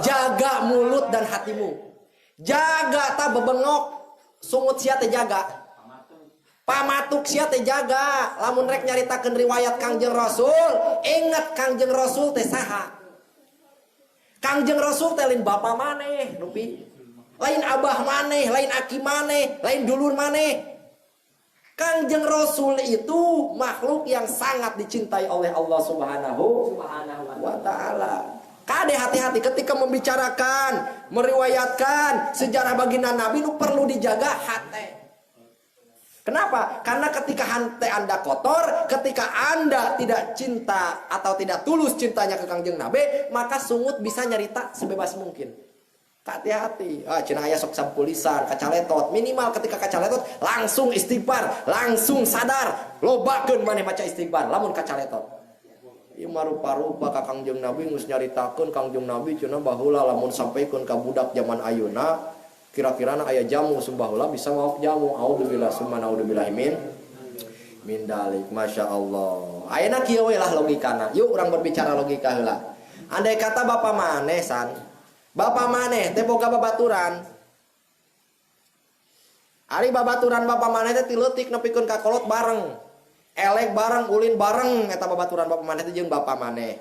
jaga mulut dan hatimu. Jaga ta bebengok, sungut sia teh jaga. Pamatuk sia teh jaga. Lamun rek nyaritakeun riwayat Kangjeng Rasul, ingat Kangjeng Rasul teh saha? Kangjeng Rasul teh lain bapa maneh, nupi. Lain abah maneh, lain aki maneh, lain dulur maneh. Kangjeng Rasul itu makhluk yang sangat dicintai oleh Allah Subhanahu wa taala. Kade hati-hati ketika membicarakan, meriwayatkan sejarah baginda Nabi itu perlu dijaga hati. Kenapa? Karena ketika hati Anda kotor, ketika Anda tidak cinta atau tidak tulus cintanya ke Kangjeng Nabi, maka sungut bisa nyarita sebebas mungkin. Hati-hati. Cenah aya sok sampulisan, kacaletot. Minimal ketika kacaletot langsung istighfar, langsung sadar, lobakeun maneh maca istighfar lamun kacaletot. Ieu mah rupa-rupa ka Kangjeng Nabi geus nyaritakeun Kangjeng Nabi cenah baheula lamun sampaykeun ka budak zaman ayeuna, kira-kirana aya jamu sumbaheula bisa maok jamu. Auzubillah summa naudzubillah min dalik. Masyaallah. Ayeuna kieu we lah logikana. Yuk urang berbicara logika heula. Andai kata bapa maneh san, bapak maneh teh boga babaturan. Ari babaturan bapak maneh teh tileutik nepikeun ka kolot bareng. Elek bareng, ulin bareng eta babaturan bapak maneh teh jeung bapak maneh.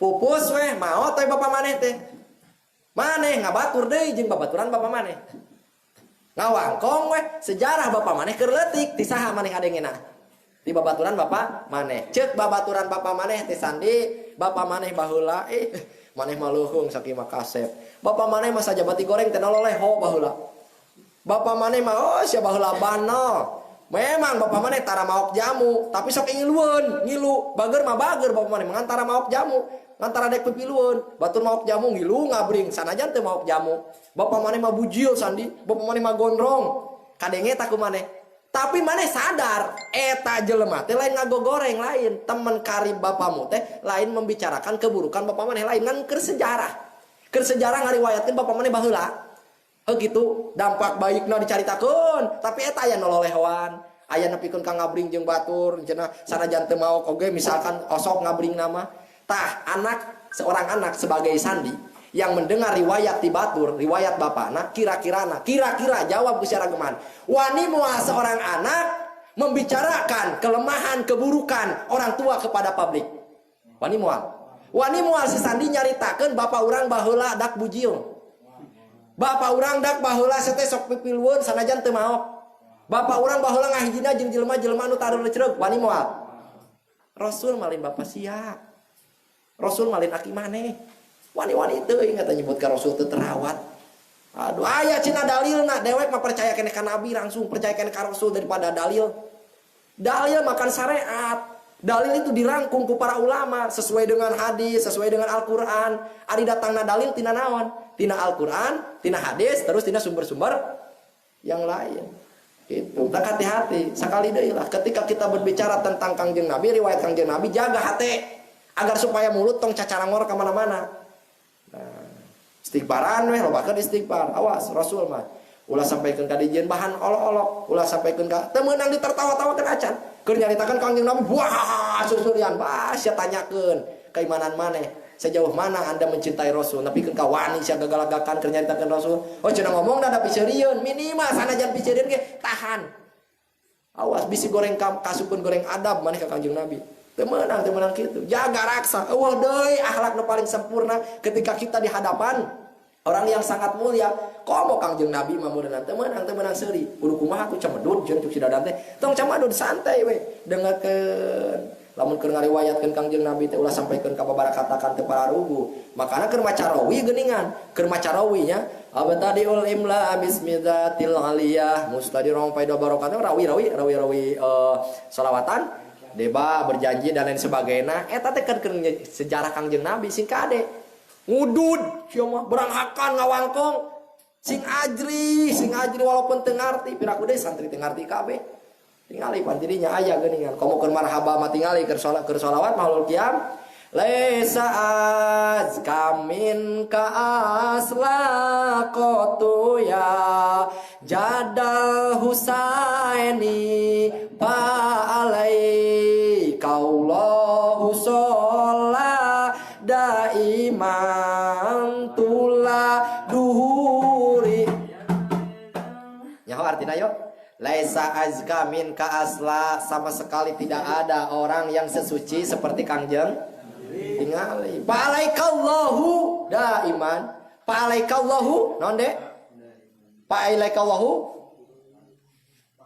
Pupus weh maot teh bapak maneh teh. Maneh ngabatur deui jeung babaturan bapak maneh. Ngawangkong weh sejarah bapak maneh keur leutik ti saha maneh adengena? Ti babaturan bapak maneh. Ceuk babaturan bapak maneh teh sandi bapak maneh baheula Maneh mah leuheung saking makasep. Bapak maneh mah sajabati goreng teh nololeho baheula. Bapak maneh mah sia baheula bano. Memang bapak maneh tara maok jamu, tapi sok ngilueun, ngilu. Bager mah bager bapak maneh ngantara maok jamu, ngantara dek pipilueun. Batur maok jamu ngilu ngabring, sanajan teu maok jamu. Bapak maneh mah bujil sandi, bapak maneh mah gondrong. Kadenge eta ku maneh. Tapi maneh sadar, eta jelema teh lain ngagogoreng lain, teman karib bapamu teh lain membicarakan keburukan bapak maneh lain ngan keur sejarah. Keur sejarah ngariwayatkeun bapak maneh baheula. Gitu dampak baikna dicaritakeun, tapi eta aya nololehoan, aya nepikeun ka ngabring jeung batur, cenah sanajan teu maok oge misalkan osok ngabring nama. Tah anak seorang anak sebagai sandi yang mendengar riwayat di batur, riwayat bapakna, kira-kira jawab ku secara geman. Wani moal seorang anak membicarakan kelemahan, keburukan orang tua kepada publik. Wani moal si sandi nyaritakeun bapak urang baheula dak bujil. Bapak urang dak baheula teh sok pipilueun sanajan teu maok. Bapak urang baheula ngahijina jeung jelema-jelema anu tareur lecreug. Wani moal. Rasul malin bapak sia. Rasul malin aki maneh. Wani-wani teuing eta nyebut ka Rasul teu terawat. Aduh, aya cenah dalilna, dewek mah percaya keneh ka nabi langsung, percaya keneh ka Rasul daripada dalil. Dalil makan syariat. Dalil itu dirangkum ku para ulama sesuai dengan hadis, sesuai dengan Al-Qur'an. Ari datangna dalil tina naon? Tina Al-Qur'an, tina hadis, terus tina sumber-sumber yang lain. Gitu. Tak hati-hati, sekali deui lah ketika kita berbicara tentang Kangjeng Nabi, riwayat Kangjeng Nabi, jaga hati agar supaya mulut tong cacarangor ka mana-mana. Nah, istighfaran weh lobakeun istighfar. Awas Rasul mah ulah sampaikeun ka dijieun bahan olok-olok, ulah sampaikeun ka teu meunang ditertawa-tawakeun acan. Keur nyaritakeun Kangjeng Nabi, wah susurian, bah sia tanyakeun keimanan maneh. Sejauh mana Anda mencintai Rasul? Napikeun ka wani sia gagalagakan keur nyaritakeun Rasul. Oh cenah ngomongna da piceurieun, minimal sanajan piceurieun ge tahan. Awas bisi goreng kasupkeun goreng adab maneh ka Kangjeng Nabi. Temenang gitu. Jaga raksa. Eueuh deui akhlak nu paling sempurna ketika kita di hadapan orang yang sangat mulia. Komo Kangjeng Nabi mah mudahan temenang seuri. Kudu kumaha ku camedud jeung cuk sidadan teh. Tong camedud santai we. Dengarkeun. Lamun keur ngariwayatkeun Kangjeng Nabi teh ulah sampaikeun ka babarakatakan teu pararugu. Makana keur maca rawi geuningan. Keur maca rawi nya abtadiul imla bismillatil aliyah mustadirong faida barokatna rawi shalawatan. Deba berjanji dan lain sebagainya. Eta teh keur sejarah Kangjeng Nabi sing kade. Ngudud sia mah beranghakan ngawangkong. Sing ajri walaupun teu ngarti, piraku deui santri teu ngarti kabeh. Tingali pan dirinya aya geuningan. Komo keur marhaba mah tingali keur sholawat mahlul qiyam. Laisa azkamin ka aslaqatu ya jadal husaini pa alai kaulahu sholla daiman tula duhuri. Nyaho artina yo? Laisa azkamin ka asla, sama sekali tidak ada orang yang sesuci seperti Kangjeng. Tingali pa'alaikallahu daiman. Pa'alaikallahu naon de? Pa'alaikallahu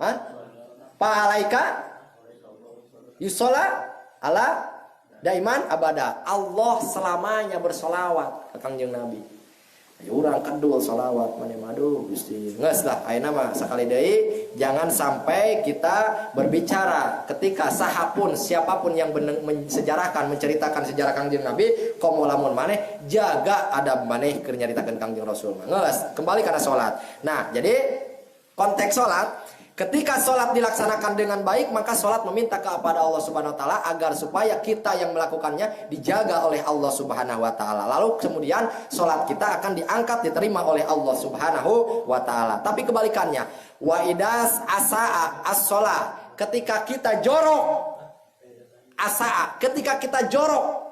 hah? Pa'alaika yusola ala daiman abada. Allah selamanya bersolawat ke Kangjeng Nabi. Urang kedul sholawat maneh madu Gusti. Geus lah ayeuna mah sakali deui jangan sampai kita berbicara ketika sahapun siapapun yang menceritakan sejarah Kangjeng Nabi komo lamun maneh jaga adab maneh keur nyaritakeun Kangjeng Rasul. Geus kembali kana salat. Nah, jadi konteks salat ketika sholat dilaksanakan dengan baik, maka sholat meminta kepada Allah Subhanahu Wa Taala agar supaya kita yang melakukannya dijaga oleh Allah Subhanahu Wa Taala. Lalu kemudian sholat kita akan diangkat, diterima oleh Allah Subhanahu Wa Taala. Tapi kebalikannya, wa idas asaa as-sholat, ketika kita jorok, ketika kita jorok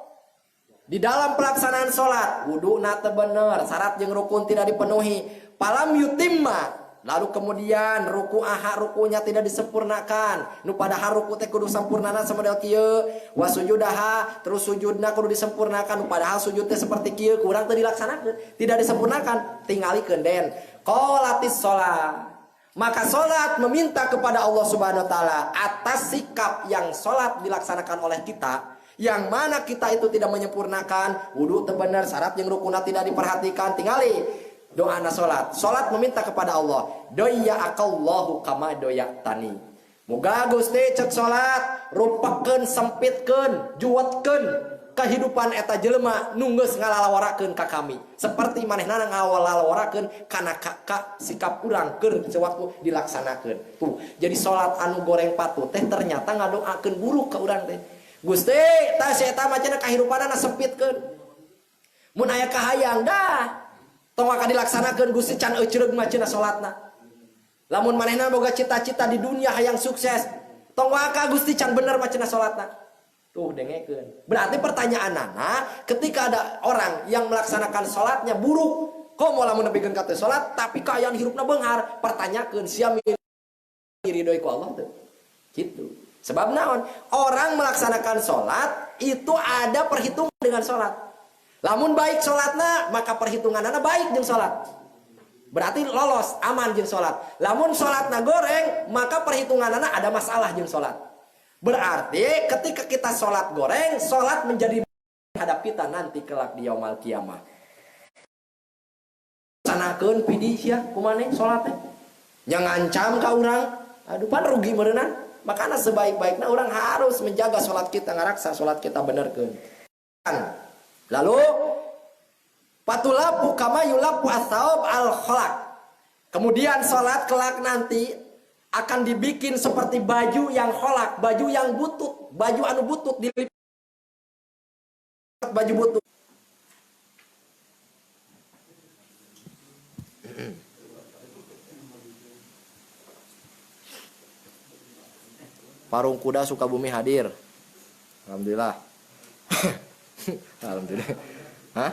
di dalam pelaksanaan sholat, wudu nate bener, syarat jeung rukun tidak dipenuhi, palam yutimma. Lalu kemudian rukunya tidak disempurnakan. Nu padahal ruku teh kudu sampurnana samodel kieu. Wa sujudaha, terus sujudna kudu disempurnakan. Nu padahal sujud teh seperti kieu, kurang teu dilaksanakeun, tidak disempurnakan. Tingalikeun den. Qolatis shalah. Maka salat meminta kepada Allah Subhanahu wa taala atas sikap yang salat dilaksanakan oleh kita Yang mana kita itu tidak menyempurnakan, wudu teu bener, syarat jeung rukunna tidak diperhatikan, tingali doa salat. Salat meminta kepada Allah, doya akallahu kama doya tani. Moga Gusti cek salat rupakeun sempitkeun, juwetkeun kehidupan eta jelema nu geus ngalalawarakeun ka kami. Seperti manehna ngalalawarakeun kana ka sikap urang keur sewaktu dilaksanakeun. Tuh, jadi salat anu goreng patuh teh ternyata ngadoakeun buruk ka urang teh. Gusti, tah si eta macana kahirupanana sempitkeun. Mun aya kahayang dah, tong ka dilaksanakeun Gusti can euceureug macana salatna. Lamun manehna boga cita-cita di dunia hayang sukses, tong ka Gusti can bener macana salatna. Tuh dengekeun. Berarti pertanyaanana, ketika ada orang yang melaksanakan salatnya buruk, komo lamun nepikeun ka teu salat tapi kaayaan hirupna beunghar, pertanyakeun sia ridho ku Allah teu. Gitu. Sebab naon? Orang melaksanakan sholat itu ada perhitungan dengan sholat. Lamun baik sholatna, maka perhitunganana baik jeung sholat. Berarti lolos, aman jeung sholat. Lamun sholatna goreng, maka perhitunganana ada masalah jeung sholat. Berarti ketika kita sholat goreng, sholat menjadi hadap kita nanti kelak di yaumul kiamah. Sanakeun pidi sia kumaneh sholatnya. Yang ngancam ka urang, aduh pan rugi meureunna. Makanya sebaik-baiknya orang harus menjaga sholat kita, ngaraksa sholat kita benerkeun. Lalu patulapu kama yulapu as-saub al-khalaq. Kemudian sholat kelak nanti akan dibikin seperti baju yang kholak, baju yang butut, baju anu butut dilipat baju butut. Parung Kuda Sukabumi hadir. Alhamdulillah. Alhamdulillah. Hah?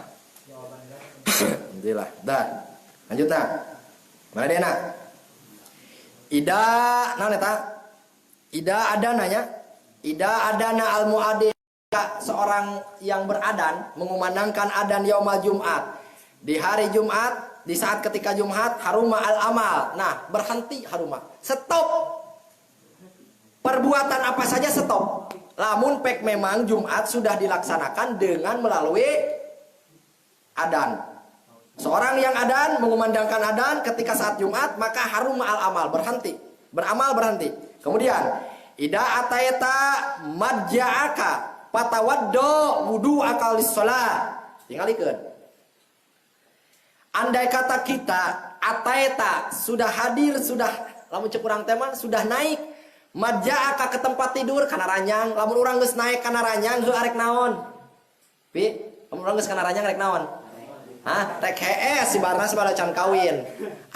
Alhamdulillah. Dah. Lanjut nah. Mana dia nak? Ida, naon eta? Ida ada nanya. Ida adana al-muadzin, seorang yang beradan mengumandangkan adan yaumul Jumat. Di hari Jumat, di saat ketika Jumat haruma al-amal. Nah, berhenti haruma. Stop. Perbuatan apa saja stop. Lamun pek memang Jumat sudah dilaksanakan dengan melalui adan. Seorang yang adan mengumandangkan adan ketika saat Jumat, maka harum al-amal, berhenti. Beramal berhenti. Kemudian ida ataita madja'aka patawaddo wudu akal sholat. Tingalikeun. Andai kata kita ataita sudah hadir, sudah lamun cek urang teman sudah naik madja'aka ke tempat tidur kana ranjang, lamun urang geus naik kana ranjang heuh arek naon? Pi, lamun urang geus kana ranjang rek naon? Hah, rek hees si barna sabada can kawin.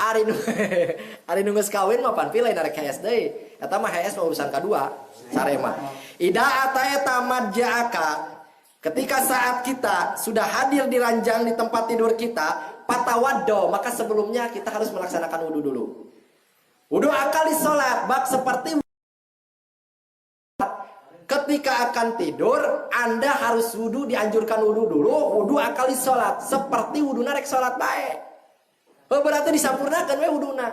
Ari nu geus kawin mah pan pilih rek hees deui. Eta mah hees mah urusan kadua, sarema. Ida ataeta madja'aka, ketika saat kita sudah hadir di ranjang di tempat tidur kita, patawaddo, maka sebelumnya kita harus melaksanakan wudu dulu. Wudu akali sholat, bak seperti ketika akan tidur, Anda harus wudu, dianjurkan wudu dulu, wudu akali sholat, seperti wudu narek sholat baik. Berarti disampurnakan we wuduna.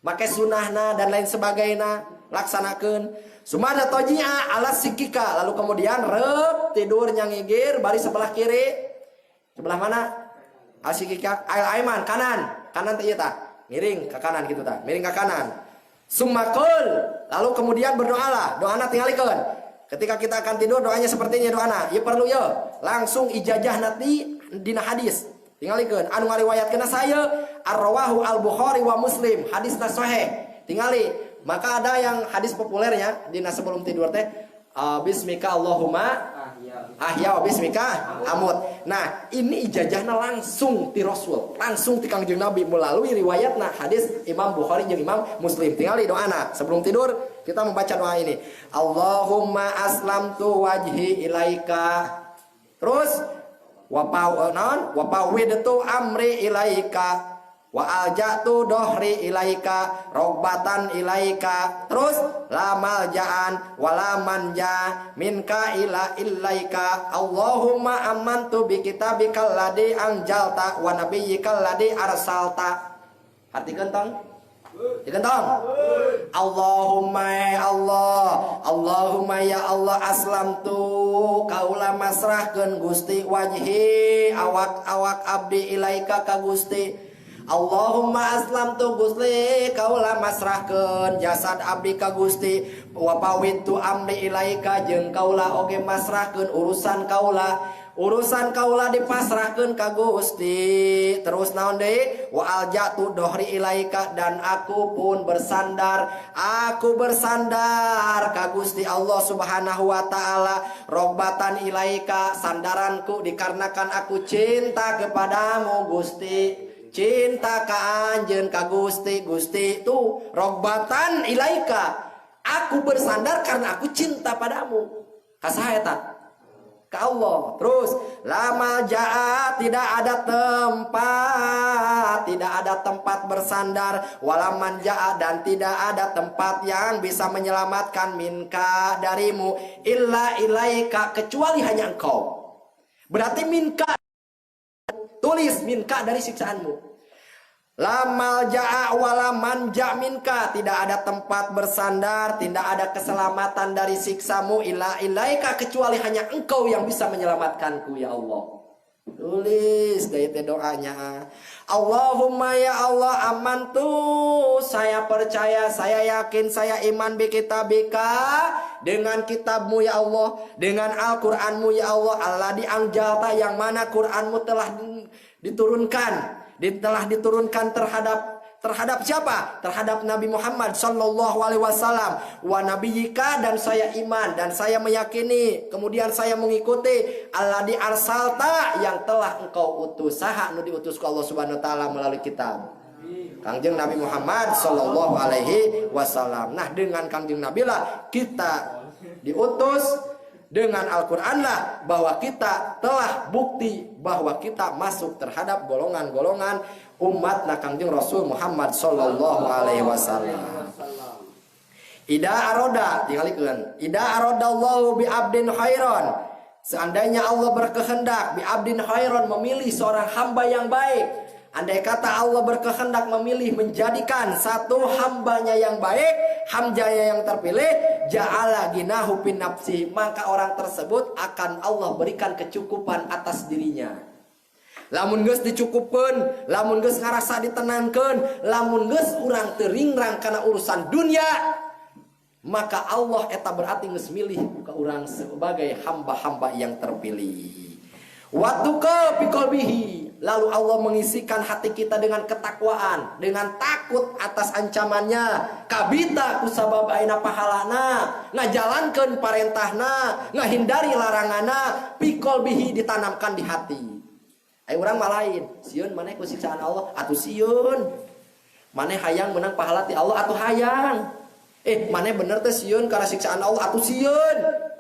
Make sunahna dan lain sebagainya, laksanakan. Sumada toji'a ala sikika, lalu kemudian rep tidur nyangigir, bari sebelah kiri. Sebelah mana? Asikika, aiman, kanan teh ieu tah. Miring ke kanan gitu tah, miring ke kanan. Sumakul, lalu kemudian berdoalah, doana tingalikeun. Ketika kita akan tidur doanya seperti ini doana. Ieu perlu ya, langsung ijazah nanti dina hadis. Tingalikeun anu ngariwayatkeun saya ar-rawahu al-Bukhari wa Muslim, hadisna sahih. Tingali, maka ada yang hadis populernya dina sebelum tidur teh bismika Allahumma ahya wa bismika amut. Nah, ini ijazahna langsung ti Rasul, langsung ti Kangjeng Nabi melalui riwayatna hadis Imam Bukhari jeung Imam Muslim. Tingali doana sebelum tidur kita membaca doa ini. Allahumma aslamtu wajhi ilaika. Terus wa fawwidtu amri ilaika wa alja'tu dohri ilaika rogbatan ilaika. Terus la malja'an wa la manja minka ila ilaika. Allahumma amantu bi kitabikal ladzi anjalta wa nabiyyikal ladzi arsalta. Artikeun tong Ya tong. Allahumma ya Allah, Allahumma ya Allah aslamtu kaula masrahkeun Gusti wajhi awak abdi ilaika ka Gusti. Allahumma aslamtu Gusti kaula masrahkeun jasad abdi ka Gusti wa pawittu amri ilaika jeung kaula oge masrahkeun urusan kaula dipasrahkeun ka Gusti. Terus naon deui? Wa aljatu dohri ilaika dan aku pun bersandar ka Gusti Allah Subhanahu wa taala. Robbatan ilaika sandaranku dikarenakan aku cinta kepadamu Gusti. Cinta ka anjeun ka Gusti. Gusti tuh robbatan ilaika. Aku bersandar karena aku cinta padamu. Ka saha eta? Ka Allah. Terus lama jaat tidak ada tempat bersandar, walaman jaat dan tidak ada tempat yang bisa menyelamatkan minka darimu illa ilaika kecuali hanya engkau. Berarti minka, tulis minka dari siksaanmu. Lamal ja'a wala manja minka, tidak ada tempat bersandar, tidak ada keselamatan dari siksamu illa ilaika kecuali hanya engkau yang bisa menyelamatkanku ya Allah. Tulis dari doanya. Allahumma ya Allah amantu, saya percaya, saya yakin, saya iman bi kitabika dengan kitabmu ya Allah, dengan Al-Qur'anmu ya Allah, Allah diangjalta yang mana Qur'anmu telah diturunkan terhadap siapa? Terhadap Nabi Muhammad sallallahu alaihi wasallam. Wa nabiyika dan saya iman dan saya meyakini, kemudian saya mengikuti alladzi arsalta yang telah engkau utus. Saha nu diutus ku Allah Subhanahu wa taala melalui kitab. Kangjeng Nabi Muhammad sallallahu alaihi wasallam. Nah, dengan Kangjeng Nabi lah kita diutus, dengan Al-Quran lah bahwa kita telah bukti bahwa kita masuk terhadap golongan-golongan umat Kangjeng Rasul Muhammad sallallahu alaihi wasallam. Ida aroda tingalikeun. Ida aradallahu bi abdin khairan. Seandainya Allah berkehendak bi abdin khairan memilih seorang hamba yang baik. Andai kata Allah berkehendak memilih menjadikan satu hambanya yang baik, hambanya yang terpilih, ja'ala ginahu bin nafsi, maka orang tersebut akan Allah berikan kecukupan atas dirinya. Lamun geus dicukupkeun, lamun geus ngarasa ditenangkeun, lamun geus urang teu ringrang kana urusan dunia, maka Allah eta berarti geus milih ka urang sebagai hamba-hamba yang terpilih. Watuqa fi qalbihi, lalu Allah mengisikan hati kita dengan ketakwaan, dengan takut atas ancamannya. Kabita kusabab aina pahalana, ngajalankeun parentahna, ngahindari laranganna, fi qalbihi ditanamkan di hati. Ai urang mah lain, sieun maneh ku siksaan Allah, atuh sieun. Maneh hayang menang pahala ti Allah, atuh hayang. Maneh bener teh sieun karena siksaan Allah, atuh sieun.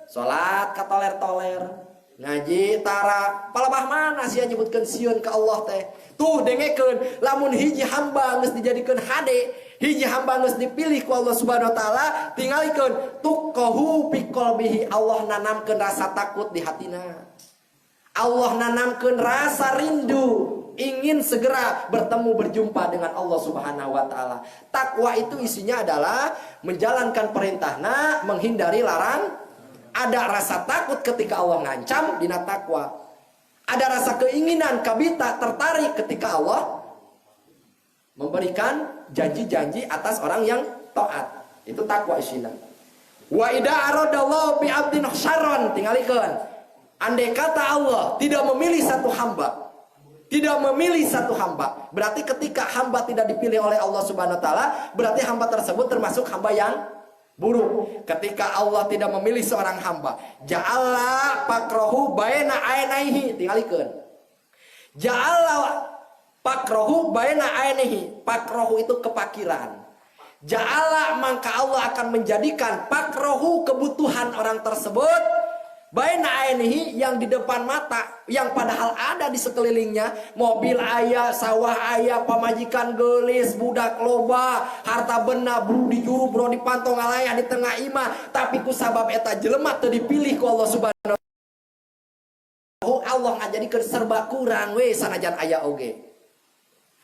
Salat katoler-toler, ngaji tara palabah mana sia nyebutkeun sieun ka Allah teh. Tuh dengekeun, lamun hiji hamba geus dijadikeun hade, hiji hamba geus dipilih ku Allah Subhanahu wa taala, tingalikeun tuqahu fi qalbihi, Allah nanamkeun rasa takut di hatina. Allah nanamkeun rasa rindu, ingin segera bertemu berjumpa dengan Allah Subhanahu wa taala. Takwa itu isinya adalah menjalankan perintahna, menghindari larang. Ada rasa takut ketika Allah ngancam, dina takwa. Ada rasa keinginan, kabita, tertarik ketika Allah memberikan janji-janji atas orang yang taat. Itu takwa isina. Wa idza aradallahu bi 'abdin syarran, tingalikeun. Andai kata Allah tidak memilih satu hamba, berarti ketika hamba tidak dipilih oleh Allah Subhanahu wa taala, berarti hamba tersebut termasuk hamba yang buruk. Ketika Allah tidak memilih seorang hamba, ja'ala pakrohu baina ainaihi, tingalikeun. Ja'ala pakrohu baina ainaihi, pakrohu itu kepakiran. Ja'ala maka Allah akan menjadikan pakrohu kebutuhan orang tersebut baina ainihi yang di depan mata, yang padahal ada di sekelilingnya, mobil aya, sawah aya, pamajikan gelis, budak loba, harta benda bro dijuru bro dipantong alaya di tengah imah, tapi ku sabab eta jelema teu dipilih ku Allah Subhanahu wa taala, Allah ngajadikeun serba kurang we sanajan aya oge.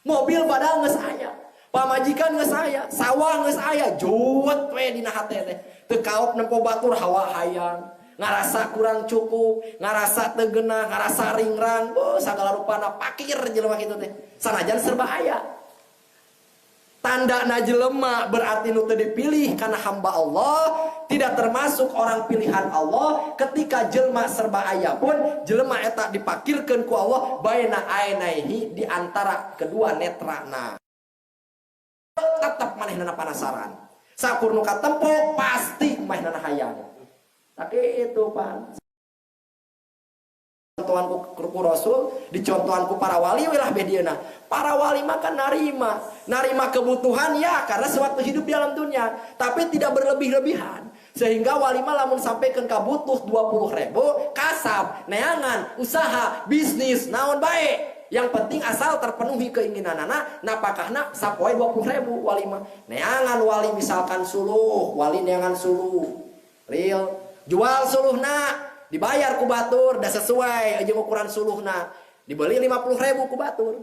Mobil padahal geus aya, Pamajikan geus aya, sawah geus aya, juet we dina hate teh. Teu kaop nempo batur hawa hayang, ngarasa kurang cukup, ngarasa teu geunah, ngarasa ringrang, sagala rupana pakir jelema kitu teh. Sanajan serba aya. Tanda na jelema berarti nu teu dipilih karena hamba Allah, tidak termasuk orang pilihan Allah. Ketika jelema serba aya pun jelema eta dipakirkeun ku Allah baina ainaihi, di antara kedua netrana. Tetap manehna penasaran. Sakur nu katempo pasti manehna hayang. Tapi itu Pak. Contohanku ku Rasul, dicontohanku para wali wilah bedieuna. Para wali mah kan narima kebutuhan ya karena sewaktu hidup di alam dunia, tapi tidak berlebih-lebihan. Sehingga wali mah lamun sampekeun ka butuh 20.000 kasab, neangan, usaha, bisnis, naon bae. Yang penting asal terpenuhi keinginanana, napakahna sapoe 20.000 wali mah. Neangan wali misalkan suluh, wali neangan suluh. Real, jual suluhna, dibayar ku batur, dah sesuai aja ukuran suluhna. Dibeli 50.000 ku batur.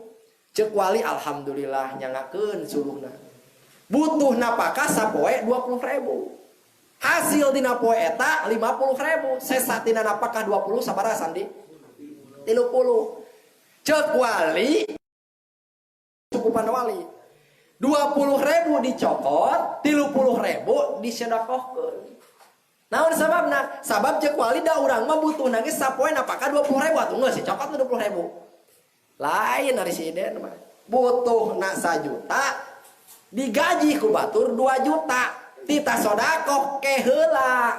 Cek wali alhamdulillah nyangakeun suluhna. Butuh napakah sapoe 20.000. Hasil dina poe eta 50.000. Sesatina napakah 20 sabaraha sandi? 30. Cek wali cukupan wali 20.000 dicokot, 30.000 disedekahkeun. Naon sababna? Sabab cek wali da urang mah butuhna ge sapoe napakah 20.000 atuh geus dicokot 20.000. Lain ari si Iden mah. Butuhna 1 juta digaji ku batur 2 juta. Tita sodakoh ke heula.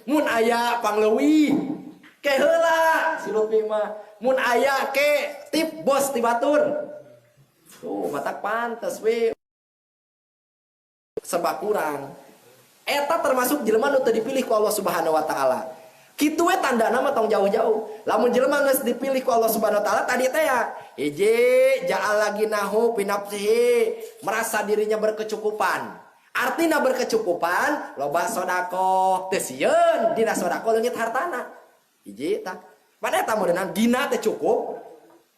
Mun aya pangleuwih ke heula si Lutfi mah. Mun aya ke tip bos ti batur. Tuh matak pantes we. Serba kurang. Eta termasuk jelema nu teu dipilih ku Allah Subhanahu wa taala. Kitu we tandana mah tong jauh-jauh. Lamun jelema geus dipilih ku Allah Subhanahu wa taala tadi teh ya, hiji ja'al lagi nahu pinapsihi, merasa dirinya berkecukupan. Artina berkecukupan, loba sodako, teu sieun dina sodako leungit hartana. Hiji tah. Mana eta modenan dina teh cukup.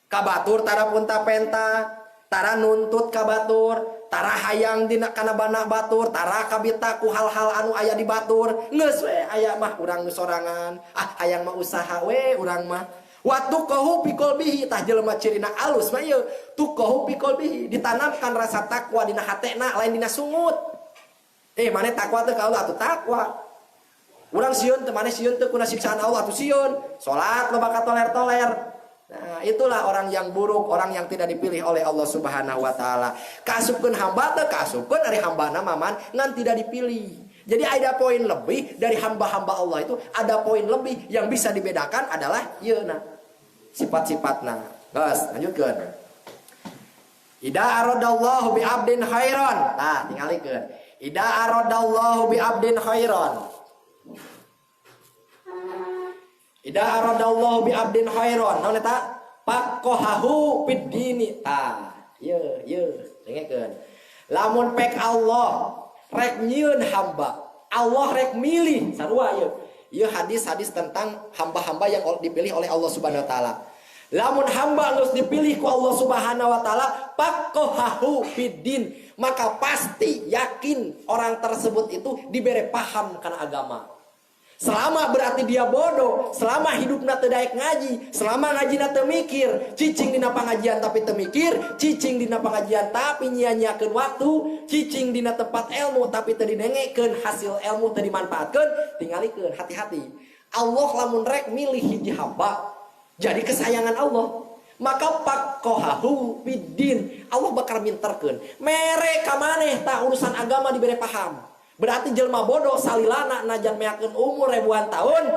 Kabatur tara punta penta, tara nuntut kabatur, tara hayang dina kana bana batur, tara kabita ku hal-hal anu aya di batur. Geus we aya mah urang nu sorangan. Hayang mah usaha we urang mah. Wa tuqahu fi qalbihi, tah jelema cirina alus mah ieu. Tuqahu fi qalbihi, ditanamkan rasa takwa dina hatena lain dina sungut. Mane takwa teh ka Allah atuh takwa. Urang sieun teu maneh sieun teu kuna siksaan Allah atuh sieun. Salat loba ka toler-toler. Nah, itulah orang yang buruk, orang yang tidak dipilih oleh Allah Subhanahu wa taala. Kasupkeun hamba teh kasupkeun ari hambana maman ngan tidak dipilih. Jadi ada poin lebih dari hamba-hamba Allah itu, ada poin lebih yang bisa dibedakan adalah yeuna sifat-sifatna. Geus, lanjutkeun. Ida aradallahu bi abdin khairan. Nah, tingalikeun. Ida aradallahu bi abdin khairan. Ida aradallahu bi abdin khairan. Naon eta? Faqahahu fid dini. Ieu dengekeun. Lamun pek Allah rek nyieun hamba, Allah rek milih sarua ieu. Ieu hadis-hadis tentang hamba-hamba yang dipilih oleh Allah Subhanahu wa taala. Lamun hamba geus dipilih ku Allah Subhanahu wa taala, faqahahu fid din, maka pasti yakin orang tersebut itu diberi paham kana agama. Selama berarti dia bodoh, selama hidupna teu daek ngaji, selama ngajina teu mikir, cicing dina pangajian tapi teu mikir, cicing dina pangajian tapi nyia-nyiakeun waktu, cicing dina tempat ilmu tapi teu didengekeun, hasil ilmu teu dimanfaatkeun, tingalikeun, hati-hati. Allah lamun rek milih hiji hamba jadi kesayangan Allah, maka faqahahu fiddin, Allah bakal minterkeun mere ka maneh tah urusan agama dibere paham. Berarti jelma bodoh salilana najan meakeun umur ribuan tahun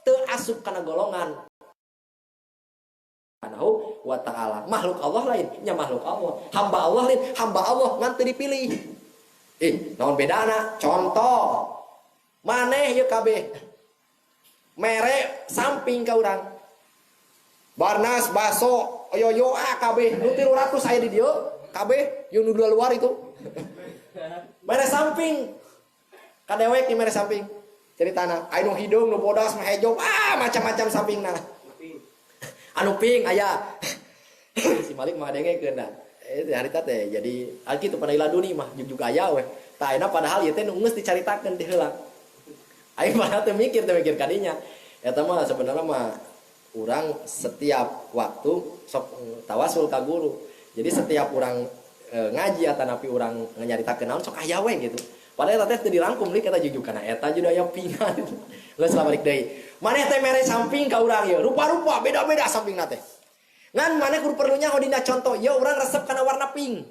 teu asup kana golongan Subhanahu wa ta'ala. Makhluk Allah lain nya makhluk Allah, hamba Allah lain hamba Allah ngan teu dipilih. Naon bedana? Contoh maneh ieu kabeh mere samping ka urang Barnas baso oyo kabeh nu 300 aya di dieu kabeh yang nu luar itu mere samping kadewek di mere samping ceritana aya nu hidung nu bodas mah hejo macam-macam sampingna anu ping aya si Malik mah dengekeun da harita teh jadi kitu pada iladuni mah jug aya we. Tah ayeuna padahal ieu teh nu geus dicaritakeun di heula. Aing mah teh mikir kadinya. Eta mah sebenarnya mah urang setiap waktu sok tawasul ka guru. Jadi setiap urang ngaji atanapi urang nyaritakeun naon sok aya we gitu. Padahal eta teh teu dirangkum li eta jujug kana eta juga aya pingan. Geus balik deui. Maneh teh mere samping ka urang ieu. Rupa-rupa beda-beda sampingna teh. Ngan maneh kudu perlu nyaho dina contoh, ya urang resep kana warna pink.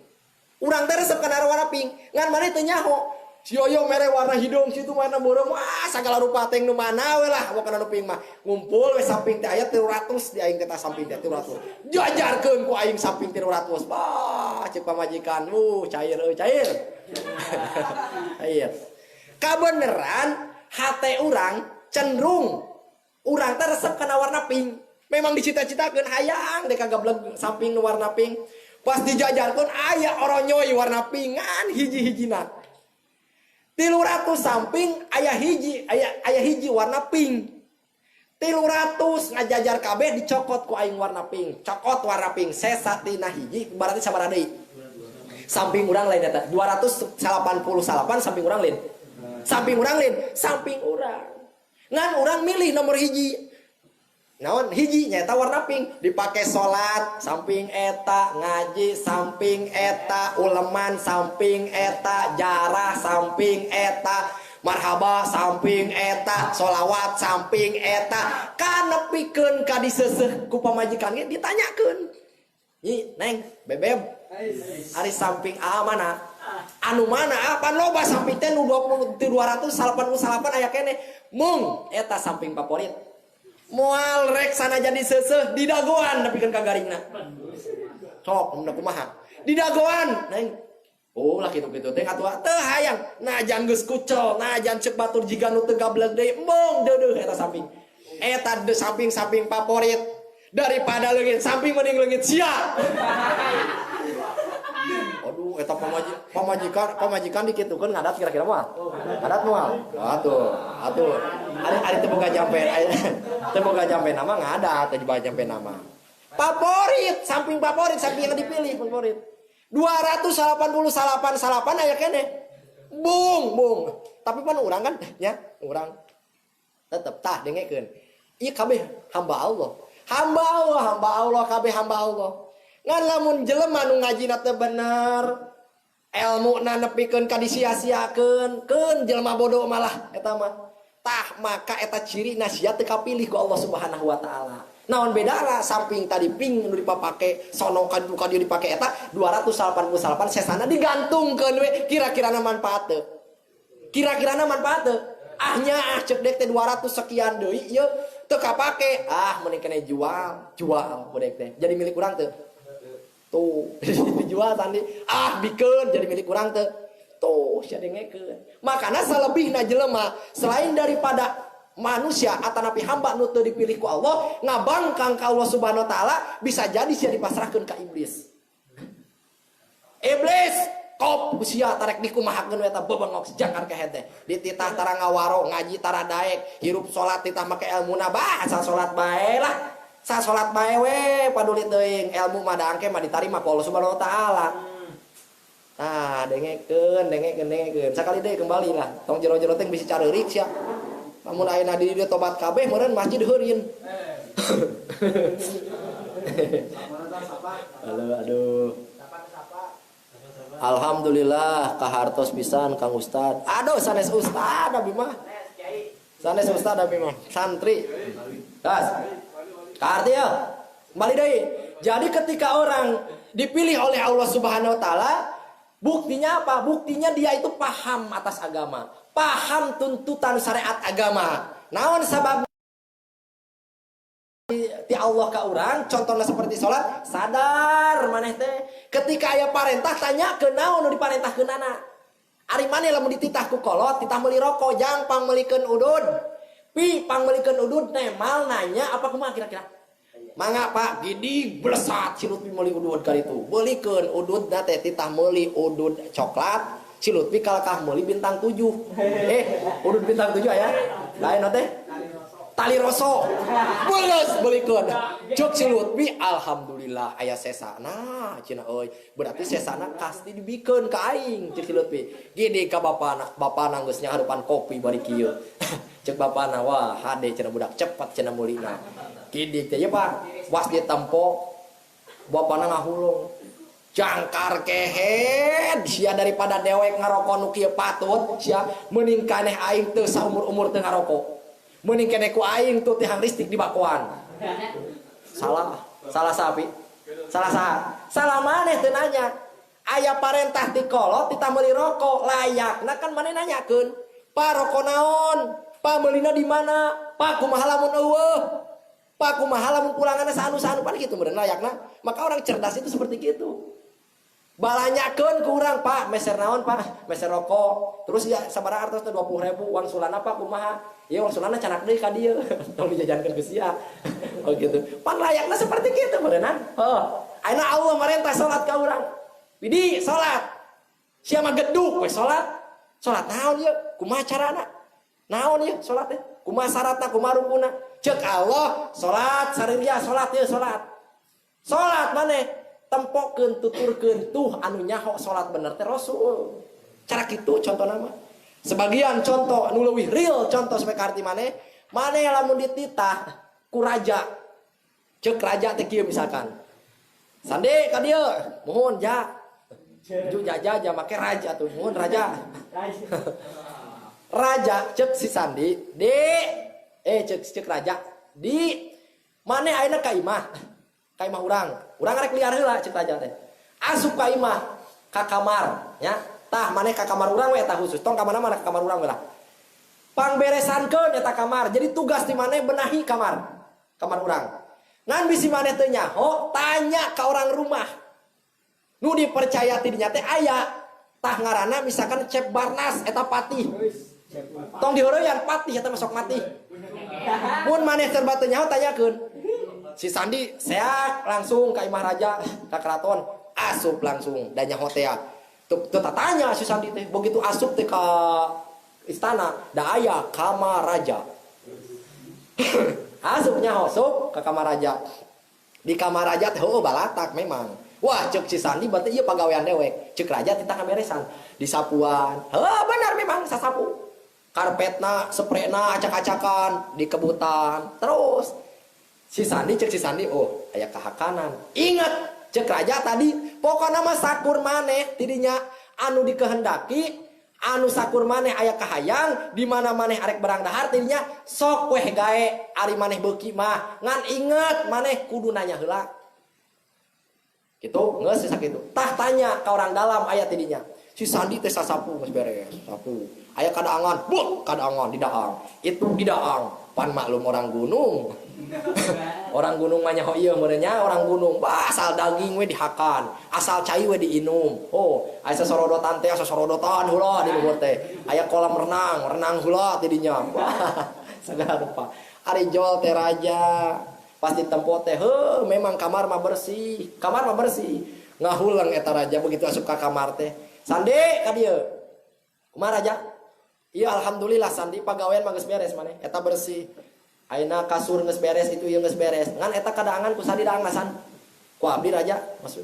Urang teh resep kana warna pink. Ngan maneh teu nyaho. Si Yoyo mere warna hidung, situ warna borong. Wah, sagala rupa teh nu mana we lah, bukan anu pink mah. Ngumpul we samping teh aya 300 di aing teh samping teh 300. Jajarkeun ku aing samping 300. Wah, ceuk pamajikan. Cair euy, cair. Cair. Kabeneran hate urang cenderung urang teh resep kana warna pink. Memang dicita-citakeun hayang dek gableg samping nu warna pink. Pas dijajarkeun aya oronyoy warna pink ngan hiji-hijina. 300 samping aya hiji warna pink. 300 ngajajar kabeh dicokot ku aing warna pink. Cokot warna pink sesa tina hiji berarti sabaraha deui? Samping urang lain eta 288 samping urang lain. Samping urang lain, samping urang. Ngan urang milih nomor hiji. Naon hiji nyaeta warna pink dipake salat samping eta ngaji samping eta uleman samping eta jarah samping eta marhaba samping eta sholawat samping eta kanepikeun ka diseuseuh ku pamajikan ge ditanyakeun nyi neng bebeb ari samping mana anu mana pan loba samping teh nu 288 aya keneh mung eta samping favorit. Moal rek sana jadi seuseuh di dagoan nepikeun ka garingna. Sok mun kumaha? Di dagoan, neng. Oh lah kitu-kitu teh atuh teu hayang. Najan geus kucel, najan ceuk batur jiga nu teu gableg deui, mong deudeuh eta samping. Eta de samping-samping favorit daripada leungit samping mending leungit sia. Aduh eta pamajikan dikitukeun ngadat kira-kira moal. Ngadat moal. Atuh. Ari teu boga jampen, teu boga jampen nama ngadat, teu boga jampen nama. Favorit, samping yang dipilih favorit. 288 aya keneh. Bung. Tapi pan urang kan nya, urang tetep tah dengekeun. Ieu kabeh hamba Allah. Hamba Allah kabeh hamba Allah. Ngan lamun jelema nu ngajina teu bener, ilmuna nepikeun ka disia-siakeun, keun jelema bodoh malah eta mah. Tah maka eta ciri nasihat teu kapilih ku Allah Subhanahu wa taala. Naon bedana samping tadi pink nu dipake sono ka dieu dipake eta 288 sesana digantungkeun we kira-kirana manfaat teu. Kira-kirana manfaat teu. Ahnya cek dek teh 200 sekian deui ieu teu kapake. Mending kene jual budek teh. Jadi milik urang teu. Tuh dijual tadi bikeun jadi milik urang teu. Tuh sia dengekeun. Makana salebihna jelema selain daripada manusia atanapi hamba nu teu dipilih ku Allah ngabangkang ka Allah Subhanahu wa taala bisa jadi sia dipasrahkeun ka iblis. Iblis kop sia tarek dikumahakeun eta bebengok jangar ka hete. Dititah tara ngawaro ngaji tara daek hirup salat titah make ilmuna asal salat bae lah. Sa salat bae we paduli teuing ilmu mah dangke mah ditarima ku Allah Subhanahu wa taala. Dengekeun. Sakali deui kembali lah. Tong jero-jero teh bisi careurik sia. Lamun ayeuna di dieu tobat kabeh meureun masjid heureun. Aduh. Alhamdulillah kahartos pisan Kang Ustad. Aduh sanes ustad abi mah. Sanes ustad abi mah. Santri. Das. Kaarti ya. Kembali deui. Jadi ketika orang dipilih oleh Allah Subhanahu wa taala, buktinya apa? Buktinya dia itu paham atas agama, paham tuntutan syariat agama. Naon sabab ti Allah ka urang, contohnya seperti salat, sadar maneh teh. Ketika aya parentah tanya ke naon nu diparentahkeunana. Ari maneh lamun dititah ku kolot, titah meuli rokok, jang pang meulikeun udud. Pi pang meulikeun udud nemal nanya apa kumaha kira-kira? Mangga Pak, gidi blesat si Lutfi meuli udud ka ditu. Beulikeun ududna teh titah meuli udud coklat, si Lutfi kalkah meuli bintang 7. Udud bintang 7 aya? Lain teh? tali rosok beres belikeun cuk si Lutfi alhamdulillah aya sesana cenah euy berarti sesana pasti dibikeun ka aing cuk si Lutfi gede ka bapana geus nyaharupan kopi bari kieu cek bapana wah hade cenah budak cepat cenah mulina gede teh ya Pak was ditempo bapana ngahulung jangkar kehead sia daripada dewek ngarokok nu kieu patut sia mending kaneh aing teu saumur-umur teu ngarokok mending keneh ku aing tuh tihang listrik di bakuan salah sapi salah maneh teu nanya aya parentah ti kolot kita meuli rokok layakna kan maneh nanyakeun Pak rokok naon Pak meulina di mana Pak kumaha lamun eueuh Pak kumaha lamun pulanganna saanu-saanu pan kitu meureun layakna maka orang cerdas itu seperti gitu balanyakeun ku urang Pak meser naon Pak meser rokok terus ya sabaraha artos 20.000 uang sulana Pak kumaha ieu uang sulana canak deui ka dieu tong dijajankeun geus sia oh gitu pan layakna seperti kitu beureunan ayeuna Allah marentah salat ka urang widi salat sia mah gedug we salat naon ieu kumaha carana naon ieu salat teh kumaha syaratna kumaha rukunna ceuk Allah salat saririah salat ieu salat maneh tempokeun tuturkeun tuh anu nyaho salat bener teh Rasul. Cara kitu contoh nama. Sebagian contoh anu leuwih real contoh sampai ka arti maneh lamun dititah ku raja. Ceuk raja teh kieu misalkan. Sande ka dieu, muhun ja. Ju jaja make raja tuh, muhun raja. Raja ceuk si Sandi, ceuk raja. Di maneh ayeuna ka imah. Ka imah urang rek liar heula cek raja teh asup ka imah ka kamar nya tah maneh ka kamar urang we tah khusus tong ka mana-mana ka kamar urang we lah pangberesankeun eta kamar jadi tugas di maneh benahi kamar urang ngan bisi maneh teu nyaho tanya ka orang rumah nu dipercaya ti dinya teh aya tah ngaranna misalkan Cep Barnas eta patih tong diheureuyan patih eta masuk mati mun maneh serba teu nyaho tanyakeun si Sandi seak langsung ke imah raja ke keraton asup langsung dan nyaho teh tuh tanya si Sandi teh begitu asup teh ke istana da aya kamar raja asup nyaho sup ke kamar raja di kamar raja teh balatak memang wah cek si Sandi berarti ieu pagawean dewek cek raja titah kaberesan disapuan benar memang sasapu karpetna sprayna acak-acakan di kebutan terus si Sandi oh aya kahakanan ingat cek raja tadi pokoknya mah sakur maneh tidinya anu dikehendaki anu sakur maneh aya kahayang di mana maneh arek berang dahar tidinya sok weh gae ari maneh beuki mah ngan inget maneh kudu nanya heula kitu geus sakitu tah tanya ka orang dalam aya tidinya si Sandi teh sasapu geus beres sapu aya kadaangan kadaangan didaang itu didaang pan maklum orang gunung orang gunung mah nyaho ieu meureunnya orang gunung asal daging we dihakan asal cai we diinum aya sasorodotan teh sasorodotan heula di luhur teh aya kolam renang heula ti dinya segala rupa ari jol teh raja pas ditempo teh memang kamar mah bersih ngahulang eta raja begitu asup ka kamar teh Sandi ka dieu kumaha raja iya alhamdulillah Sandi pagawean mah geus beres maneh eta bersih ayeuna kasur geus beres itu ieu geus beres ngan eta kadaangan ku Sandi daang nasan ku abdi raja maksud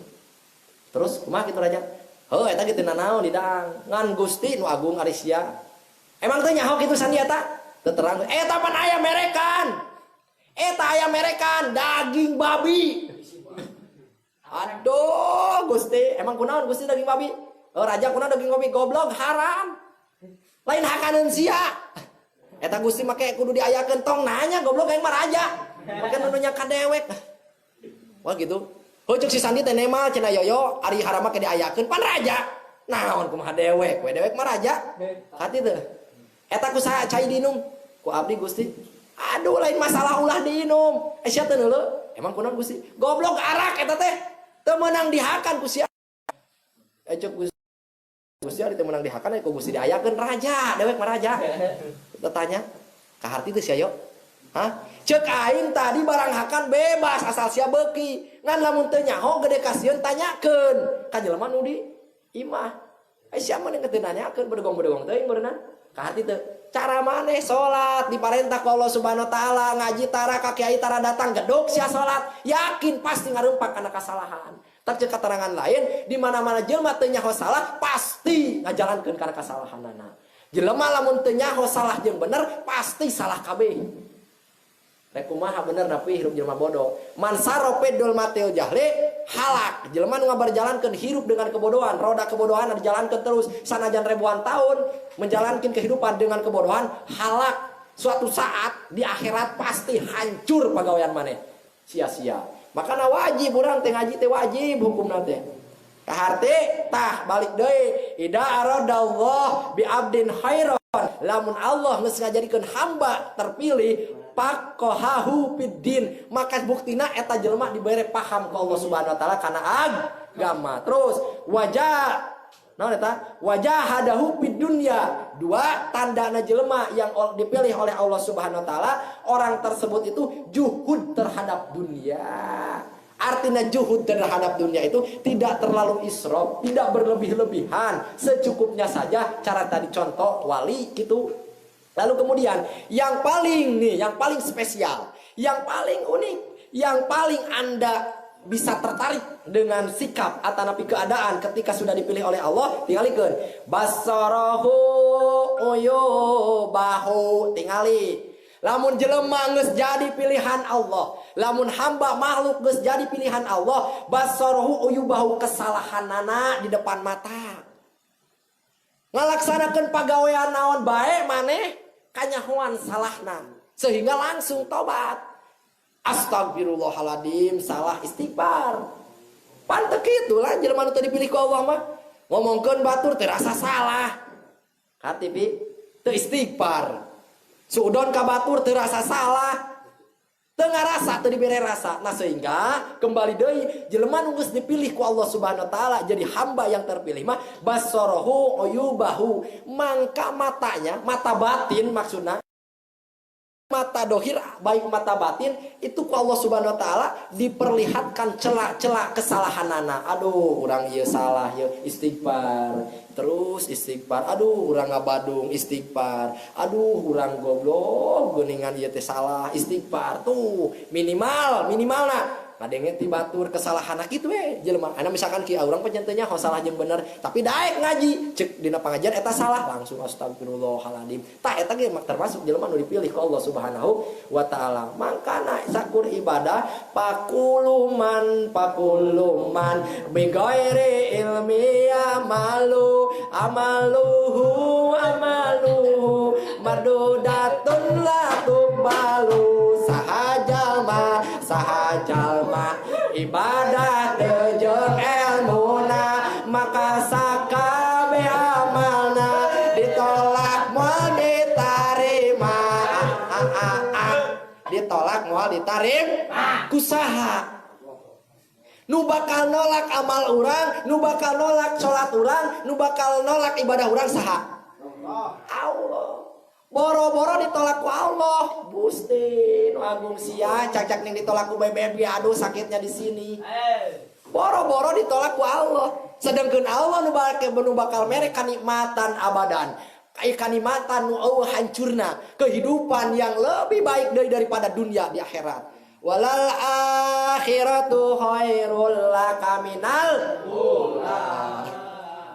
terus kumaha kitu raja eta kitu naon di daang ngan Gusti nu agung ari sia emang teh nyaho kitu Sandi eta teu terang eta pan aya merekan daging babi aduh Gusti emang kunaon Gusti daging babi raja kunaon daging babi goblok haram lain hakaneun sia eta Gusti make kudu diayakeun tong nanya goblok aing mah raja make nu nya ka dewek wah gitu cek si Sandi teh nemal cenah yoyo ari harama ke diayakeun pan raja naon kumaha dewek we dewek mah raja hati teh eta kusaha cai diinum ku abdi Gusti aduh lain masalah ulah diinum sia teh neuleuh emang kunaon Gusti goblok arak eta teh teu meunang dihakan ku sia cek Gusti ari teh meunang dihakan ku Gusti diayakeun raja dewek mah raja kita tanya kaharti teh sia yo cek aing tadi barang hakan bebas asal sia beuki ngan lamun teu nyaho gede kasieun tanyakeun ka jelema nu di imah sia mah teu nanyakeun bedegong-bedegong teuing beureunan Kahati teu cara maneh salat diparentah ku Allah Subhanahu wa taala, ngaji tara ka kiai tara datang gedog sia salat, yakin pasti ngarempak kana kasalahan. Tak cek keterangan lain di mana-mana jelema teu nyaho salah pasti ngajalankeun kana kasalahanana. Jelema lamun teu nyaho salah jeung bener pasti salah kabeh. Rek kumaha bener tapi hirup jelema bodoh. Man sarope dul matil jahle halak. Jelema nu ngabarjalankeun hirup dengan kebodohan, roda kebodohan dijalankeun terus sanajan ribuan tahun menjalankan kehidupan dengan kebodohan, halak. Suatu saat di akhirat pasti hancur pagawean maneh. Sia-sia. Makana wajib urang teh ngaji teh wajib hukumna teh. Kaharte tah balik deui ida aradallah bi abdin khairan. Lamun Allah geus ngajadikeun hamba terpilih faqahahu fiddin, maka buktina eta jelema dibere paham ku Allah Subhanahu wa taala kana agama. Terus wajah naon eta? Wajahadahu fid dunya. Dua tandana jelema yang dipilih oleh Allah Subhanahu wa taala, orang tersebut itu juhud terhadap dunia. Artinya juhud terhadap dunia itu tidak terlalu israf, tidak berlebih-lebihan, secukupnya saja. Cara tadi contoh wali gitu. Lalu kemudian yang paling spesial, yang paling unik, yang paling Anda bisa tertarik dengan sikap atanapi keadaan ketika sudah dipilih oleh Allah, tingalikeun basarahu uyubahu, tingali. Lamun jelema geus jadi pilihan Allah, lamun hamba makhluk geus jadi pilihan Allah, basarahu uyubahu, kesalahanana di depan mata. Ngalaksanakeun pagawean naon bae maneh kanyahoan salahna sehingga langsung tobat. Astagfirullahaladzim, salah istighfar. Pantek kitu lah jelema nu teu dipilih ku Allah mah ngomongkeun batur terasa salah. Katipi teu istighfar. Suudon ka batur terasa salah. Teu ngarasa, teu dibere rasa. Nah sehingga kembali deui jelema nu geus dipilih ku Allah Subhanahu wa taala jadi hamba yang terpilih mah basarahu uyubahu, mangka matanya, mata batin maksudna, mata dohir baik mata batin itu ku Allah Subhanahu wa taala diperlihatkan celak-celak kesalahanana. Aduh urang ieu salah ieu, istighfar. Terus istighfar. Aduh urang ngabadung, istighfar. Aduh urang goblok geuningan ieu teh salah, istighfar. Tuh minimalna ngadenge ti batur kesalahan kitu we jelema. Ana misalkan kieu urang pencenteunnya ho salah jeung bener, tapi daek ngaji ceuk dina pangajian eta salah langsung astagfirullahaladzim. Tah eta ge termasuk jelema nu dipilih ku Allah Subhanahu wa taala. Mangkana sakur ibadah pakuluman bi ghairi ilmi amaluhu mardudatun la tubalu sahajalma ibadah teu jeung elmuna, maka sakabe amalna ditolak moal ditarima. Ditolak moal ditarima kusaha? Nu bakal nolak amal urang, nu bakal nolak salat urang, nu bakal nolak ibadah urang saha? Allah. Boro-boro ditolak ku Allah. Gusti nu agung sia cacak ning ditolak ku BBM ge, aduh sakitnya di sini. Boro-boro ditolak ku Allah. Sedengkeun Allah nu bakal mere kanikmatan abadan. Kanikmatan nu eueuh hancurna, kehidupan yang lebih baik daripada dunia di akhirat. Walal akhiratu khairul laka minal ula.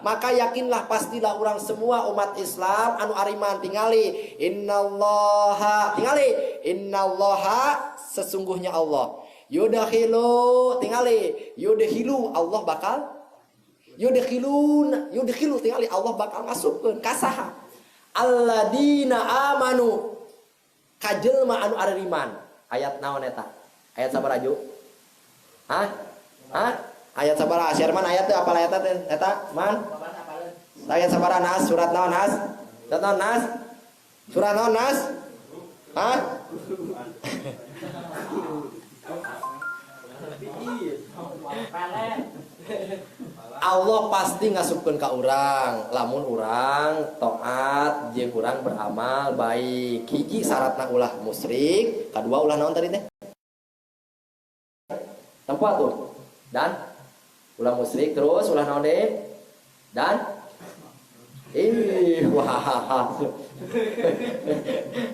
Maka yakinlah pastilah orang semua umat Islam anu ariman tingali innallaha sesungguhnya Allah yudkhilu Allah bakal yudkhilu tingali Allah bakal masukkeun kasaha alladzina amanu kajelma anu ariman. Ayat naon eta? Ayat sabaraha ju? Ayat sabaraha? Sherman ayat teh apal ayat teh eta? Man? Ayat sabaraha Nas? Surat naon Nas? Surat naon Nas? Surat naon Nas? Hah? Allah pasti ngasupkeun ka urang lamun urang taat jeung urang beramal baik. Hiji syaratna ulah musyrik, kadua ulah naon tadi teh? Tempat tuh. Dan ulah musyrik, terus ulah naon deui? Dan Ih, wah.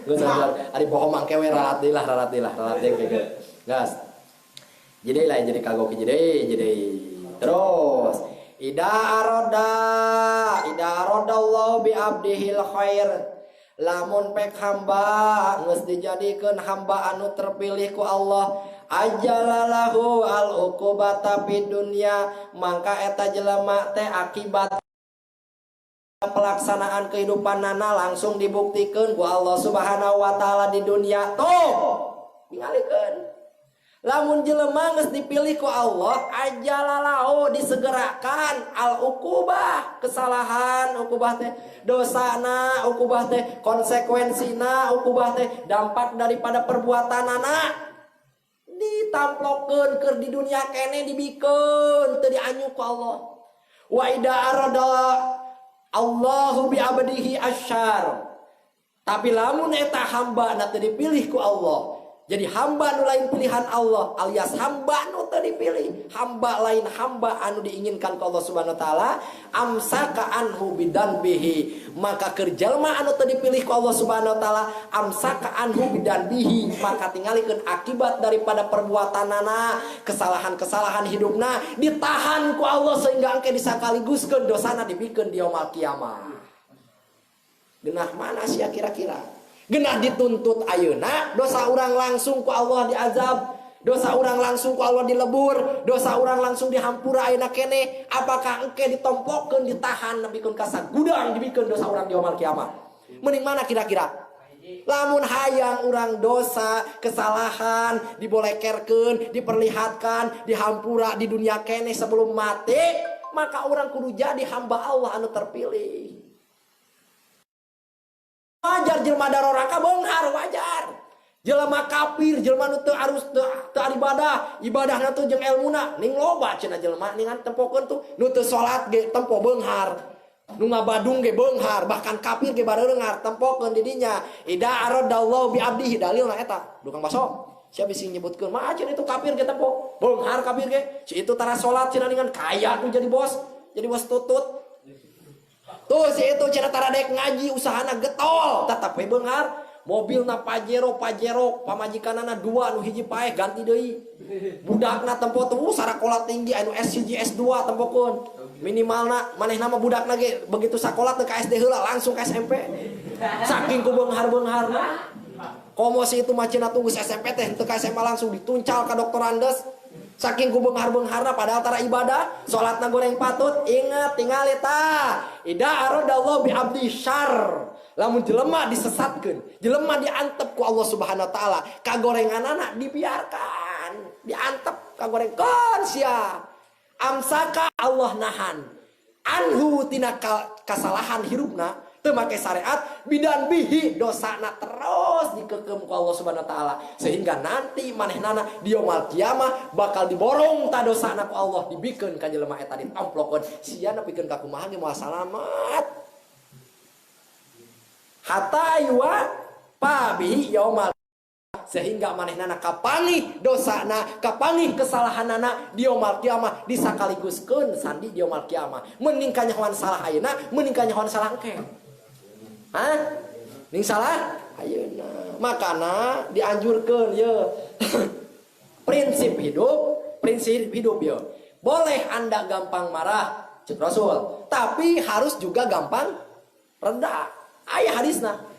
Gue sadar, ada pohon mangke we ralat deui lah gitu. Gas. Jadi lah jadi kagok jadi. Terus ida aroda Allah bi abdihil khair. Lamun pek hamba geus dijadikeun hamba anu terpilih ku Allah, ajalalahu al uqubata fid dunya, mangka eta jelema teh akibat pelaksanaan kehidupan nana langsung dibuktikan ku Allah Subhanahu wa taala di dunia. Tuh tingalikeun lamun jelema geus dipilih ku Allah, ajalalahu disegerakan al uqubah kesalahan, uqubah teh dosana, uqubah teh konsekuensina, uqubah teh dampak daripada perbuatanana ditamplokeun keur di dunia kene dibikeun teu dianyu ku Allah. Wa ida arada Allahu bi abdihi asyar. Tapi lamun eta hamba na teu dipilih ku Allah, jadi hamba nu lain pilihan Allah, alias hamba nu teu dipilih, hamba lain hamba anu diinginkan ku Allah Subhanahu wa taala, amsaka anhu bidanbihi, maka keur jalma anu teu dipilih ku Allah Subhanahu wa taala, amsaka anhu bidanbihi, maka tingalikeun akibat daripada perbuatanana, kesalahan-kesalahan hidupna ditahan ku Allah sehingga engke disakaliguskeun dosana dibikeun di yaumul kiamah. Genah mana sia kira-kira? Genah dituntut ayeuna, dosa orang langsung ku Allah diazab, dosa orang langsung ku Allah dilebur, dosa orang langsung dihampura ayeuna kene. Apakah engke ditompokkeun ditahan nepikeun ka sagudang dibikeun dosa orang di yaumul kiamah? Mending mana kira-kira? Lamun hayang orang dosa, kesalahan dibolekerkeun, diperlihatkan, dihampura di dunia kene sebelum mati, maka orang kudu jadi hamba Allah anu terpilih. Wajar jelema daroraka beunghar wajar. Jelema kafir, jelema nu teu arus teu ibadah, ibadahna teh jeung elmuna ning loba cenah jelema ningan tempokeun tuh nu teu salat ge tempo beunghar. Nu ngabadung ge beunghar, bahkan kafir ge bareunghar tempokeun di dinya. Ida aradallahu bi abdihi dalilna eta. Dukang baso. Sia bisi nyebutkeun, mah cenah itu kafir ge tempo. Beunghar kafir ge. Si itu tara salat cenah ningan kaya tuh jadi bos tutut. Tuh si itu cenah tara dek ngaji usahana getol tetep we beunghar. Mobilna Pajero pamajikanana 2 nu hiji paeh ganti deui. Budakna tempo tuh sarakola tinggi anu S1 S2 tempokeun. Minimalna manehna mah budakna ge begitu sakola teu ka SD heula langsung ka SMP. Saking ku beunghar-beungharna. Komo si itu mah cenah tunggu SMP teh teu ka SMA langsung dituncal ka dokter Andes. Saking ku beunghar-beungharna padahal tara ibadah, salatna goreng patut. Ingat tinggal eta. Ida aradallahu bi abdi syarr. Lamun jelema disesatkeun, jelema diantep ku Allah Subhanahu wa taala, kagorenganana dibiarkan, diantep kagorengkeun sia. Amsaka Allah nahan. Anhu tina kasalahan hirupna teu make syariat bidan bihi dosana terus dikekem ku Allah Subhanahu wa taala sehingga nanti manehnana di yaumul kiamah bakal diborong ta dosana ku Allah dibikeun ka jelema eta ditamplokeun sia nepikeun ka kumaha ge moal salamet hatta yuwa pabihi yaumul sehingga manehnana kapangih dosana, kapangih kesalahanana di yaumul kiamah disakaliguskeun sandi di yaumul kiamah. Mending kanyahoan salah ayeuna, mending kanyahoan salah engke. Hah? Ning salah ayeuna. Makana dianjurkeun ye. prinsip hidup ye. Boleh Anda gampang marah, cek Rasul, tapi harus juga gampang reda. Aya hadisna.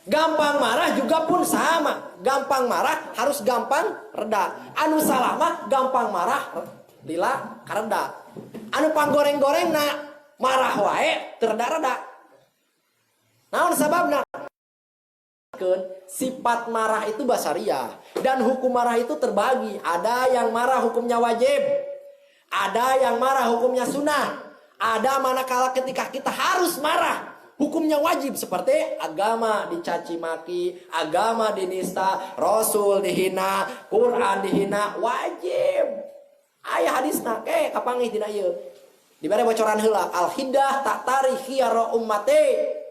Gampang marah juga pun sama. Gampang marah harus gampang reda. Anu salah mah gampang marah lila kareda. Anu panggoreng-goreng na marah wae tereda-reda. Naon sababna? Sifat marah itu basariah dan hukum marah itu terbagi. Ada yang marah hukumnya wajib, ada yang marah hukumnya sunnah, ada manakala ketika kita harus marah hukumnya wajib seperti agama dicaci maki, agama dinista, Rasul dihina, Quran dihina, wajib. Aya hadisna, kapangih dina ieu. Dibere bocoran heula, al-hidah tak tarihi ya ummati.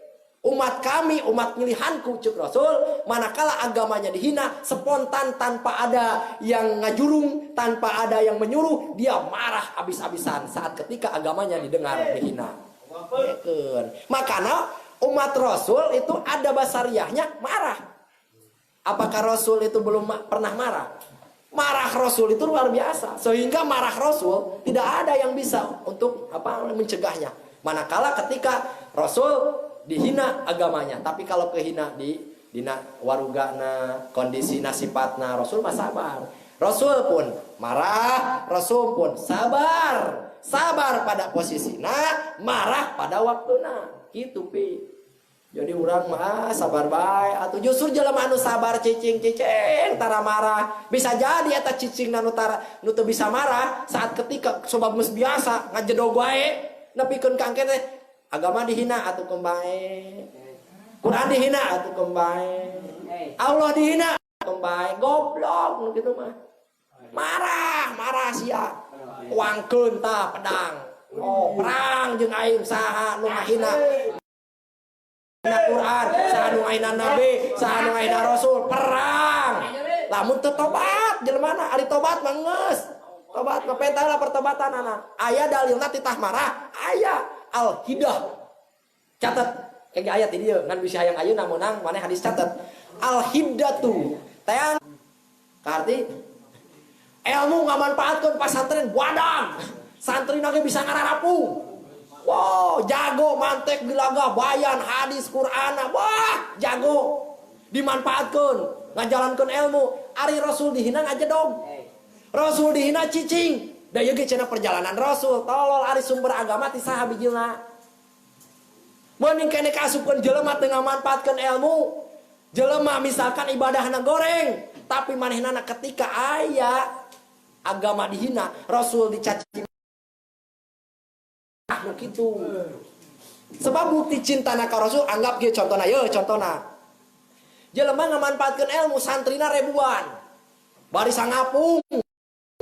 Umat kami, umat pilihanku cuk Rasul, manakala agamanya dihina, spontan tanpa ada yang ngajurung, tanpa ada yang menyuruh, dia marah habis-habisan saat ketika agamanya didengar dihina. Makanya umat Rasul itu ada basariahnya marah. Apakah Rasul itu belum pernah marah? Marah Rasul itu luar biasa. Sehingga marah Rasul tidak ada yang bisa untuk mencegahnya. Manakala ketika Rasul dihina agamanya, tapi kalau kehina dina warugana, kondisi sifatna, Rasul mah sabar. Rasul pun marah, Rasul pun sabar. Sabar pada posisinya, marah pada waktuna. Gitu pi. Jadi orang mah sabar baik. Atau justru jelema anu sabar cicing tara marah. Bisa jadi eta cicing anu teu bisa marah saat ketika sobat mus biasa ngajedog wae nepikeun kangke teh agama dihina atuh kembae. Quran dihina atuh kembae. Allah dihina kembae. Goblok nu kitu mah. Marah sia. Wangkeun tah pedang. Oh, perang jeung aing saha nu ngahina Quran, saha nu ngahina Nabi, saha nu ngahina Rasul, perang. Lamun teu tobat, jelema ari tobat mah geus. Tobat mah pentahlah pertobatanana. Aya dalilna titah marah, aya al-hidah. Catet kege aya ti dieu, ngan bisi hayang ayeuna meunang maneh hadis catet. Al-hiddatu. Tayang arti ilmu ngamanfaatkeun pasantren buadang. Santrina ge bisa ngararapung. Wow, jago mantek gilaga bayan hadis Quran. Wah, jago. Dimanfaatkeun, ngajalankeun ilmu. Ari Rasul dihina ngajedog. Rasul dihina cicing. Da ieu ge cenah perjalanan Rasul. Tolol ari sumber agama ti saha bijilna. Mending kene kasupkeun jelema teu ngamanfaatkeun ilmu. Jelema misalkan ibadahna goreng, tapi manehna ketika aya agama dihina, Rasul dicaci gitu. Sebab bukti cinta ka Rasul anggap ge contohna ye contohna. Jelema ngamanfaatkeun ilmu santrina ribuan. Bari sangapung.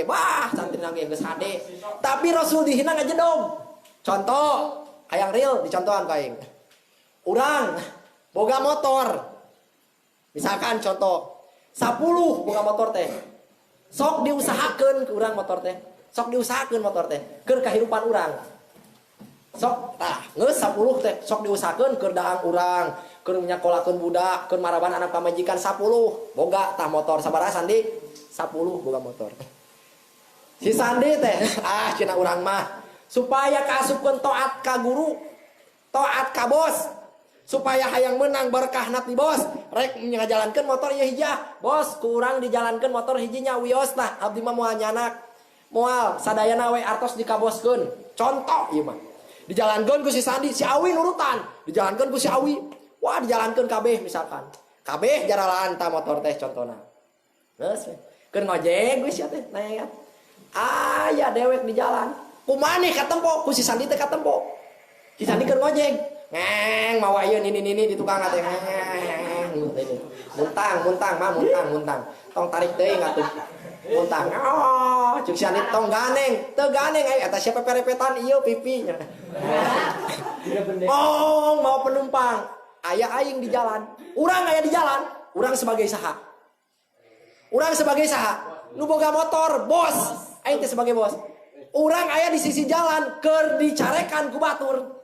Bah, santrina ge geus hade. Tapi Rasul dihina ngajedog. Contoh, hayang real dicontohan ka aing. Urang boga motor. Misalkan contoh 10 boga motor teh. Sok diusahakeun ke urang motor teh. Sok diusahakeun motor teh keur kahirupan urang. Sok tah geus 10 teh sok diusahakeun keur daang urang, keur nyakolakeun budak, keur maraban anak pamajikan 10 boga tah motor sabaraha Sandi? 10 boga motor. Si Sandi teh cenah urang mah supaya kaasupkeun taat ka guru, taat ka bos, supaya hayang menang berkahna ti bos, rek ngajalankeun motor ieu hijah. Bos, kurang dijalankeun motor hijinya wios tah abdi mah moal nyanak. Moal sadayana we artos dikaboskeun. Contoh ieu mah. Dijalankan ku si Sandi, si Awi nurutan. Dijalankan ku si Awi. Wah, dijalankan kabeh misalkan. Kabeh jaralan ta motor teh contohna. Geus we. Keur ngojek geus ya teh naik. Aya dewek di jalan. Kumaneh katempo ku si Sandi teh katempo. Si Sandi keur ngojek. Ngeng mawa ieu nini di tukang teh. Muntang. Tong tarik teuing atuh. Muntang. Oh, cuk si Andi tong ganeng. Teu ganeng aya eta siapa perepetan ieu pipinya. Oh, mau penumpang. Aya aing di jalan. Urang aya di jalan. Urang sebagai saha? Urang sebagai saha? Nu boga motor, bos. Aing teh sebagai bos. Urang aya di sisi jalan keur dicarekan ku batur.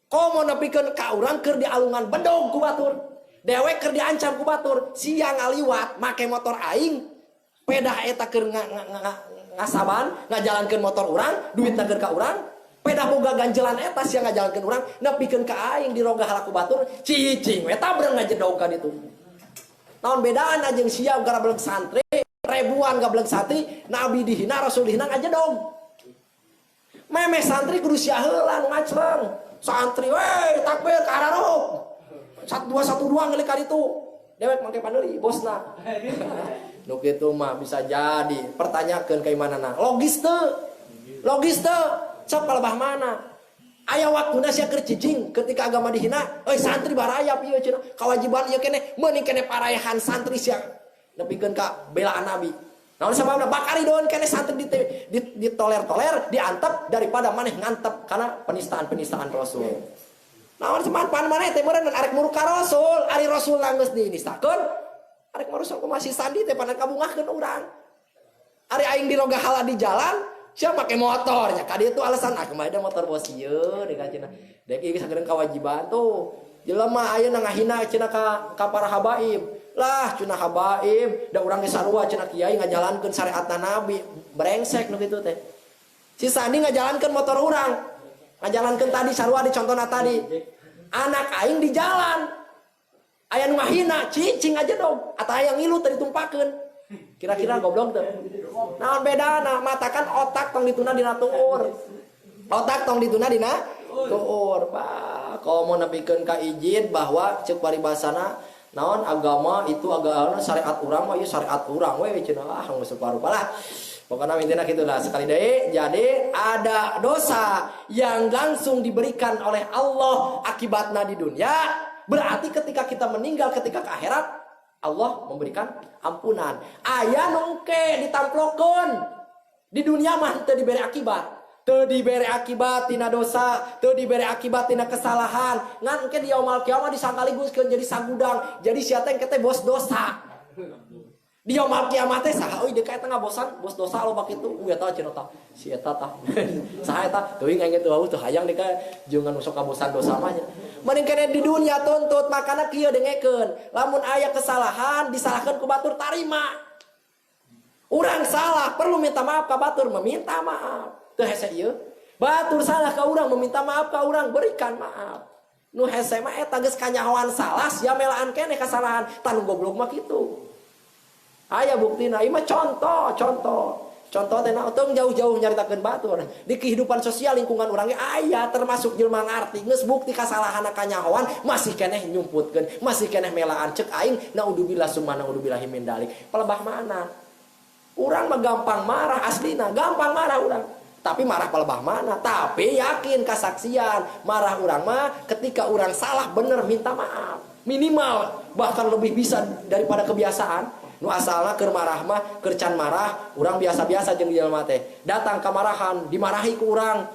Komo nepikeun ka urang keur dialungan bedog ku batur. Dewek keur diancam ku batur. Siang ngaliwat make motor aing. Pedah eta keur ngasaban ngajalankeun motor urang, duit keur ka urang. Pedah boga ganjelan eta siang ngajalankeun urang, nepikeun ka aing di roga halaku batur, cicing eta beurang ngajedog ka ditu. Naon bedaan jeung sia gara beleg santri, ribuan gableg santri, nabi dihina, rasul dihina ngajedog. Memeh santri kudu sia heula nu ngacreng. Santri we takbir ka harareup. 1212 ngeuli ka ditu. Dewek mangke paneuli bosna. Nu kitu mah bisa jadi pertanyakeun ka imanana. Logis teu? Sok kalebah mana? Aya waktuna sia keur cicing ketika agama dihina, santri barayap ieu cenah. Kewajiban ieu keneh meuning keneh parayahan santri sia nepikeun ka belaan nabi. Naon sababna bakari doon keneh santri ditoler-toler, diantep daripada maneh ngantep karena penistaan Rasul. Naon semanpan maneh teh meureun arek muruk ka Rasul, ari Rasul geus dinistakeun, arek Rasul ku masih Sandi teh pada kabungahkeun urang. Ari aing di roga hala di jalan, siapa pakai motornya kadi itu alasan kemarin ada motor bos ieu dek cenah dek ieu sageun kewajiban tuh jelema ayeuna ngahina cenah ka para habaib lah cenah habaib da urang ge sarua cenah kiai ngajalankeun syariatna nabi brengsek nu kitu teh si Sandi ngajalankeun motor urang ngajalankeun tadi sarua di contohna tadi anak aing di jalan aya nu ngahina cicing aja dong ata aya ngilu teh ditumpakeun kira-kira goblok tuh naon bedana matakan otak tong dituna dina tuur otak tong dituna dina tuur bah komo nepikeun ka izin bahwa ceuk paribasana naon agama itu agama syariat urang mah ieu syariat urang we cenah geus saparupa lah pokoknya intinya gitulah sekali deui jadi ada dosa yang langsung diberikan oleh Allah akibatna di dunia berarti ketika kita meninggal ketika ke akhirat Allah memberikan ampunan. Aya nu engke ditamplokeun. Di dunia mah teu diberi akibat. Teu diberi akibat tina dosa, teu diberi akibat tina kesalahan. Ngan engke di yaumul kiamat disangkaliguskeun jadi sagudang. Jadi sia teh engke teh bos dosa. Di yaumul kiamat teh saha euy deuk eta ngabosan, bos dosa loba kitu. Eta cenah tah. Si eta tah. Saha eta? Teuing engke teu teu hayang deuk jeung anu sok kabosan dosa mah. Mending kene di dunia tuntut makana kieu dengekeun lamun aya kesalahan disalahkeun ku batur tarima urang salah perlu minta maaf ka batur meminta maaf teu hese ieu batur salah ka urang meminta maaf ka urang berikan maaf nu hese mah eta geus kanyahoan salah sia melaan keneh kasalahan tanu goblok mah kitu aya buktina ieu mah contoh teh tong jauh-jauh nyaritakeun batur di kehidupan sosial lingkungan urang ge aya termasuk jelema ngarti geus bukti kasalahanna kanyahoan masih keneh nyumputkeun masih keneh melaan ceuk aing naudzubillah summa naudzubillah min dalik pelebah mana urang mah gampang marah aslina gampang marah urang tapi marah pelebah mana tapi yakin kasaksian marah urang mah ketika urang salah bener minta maaf minimal bahkan lebih bisa daripada kebiasaan nu asalna keur marah mah keur can marah urang biasa-biasa jeung jelema teh datang kamarahan dimarahi ku urang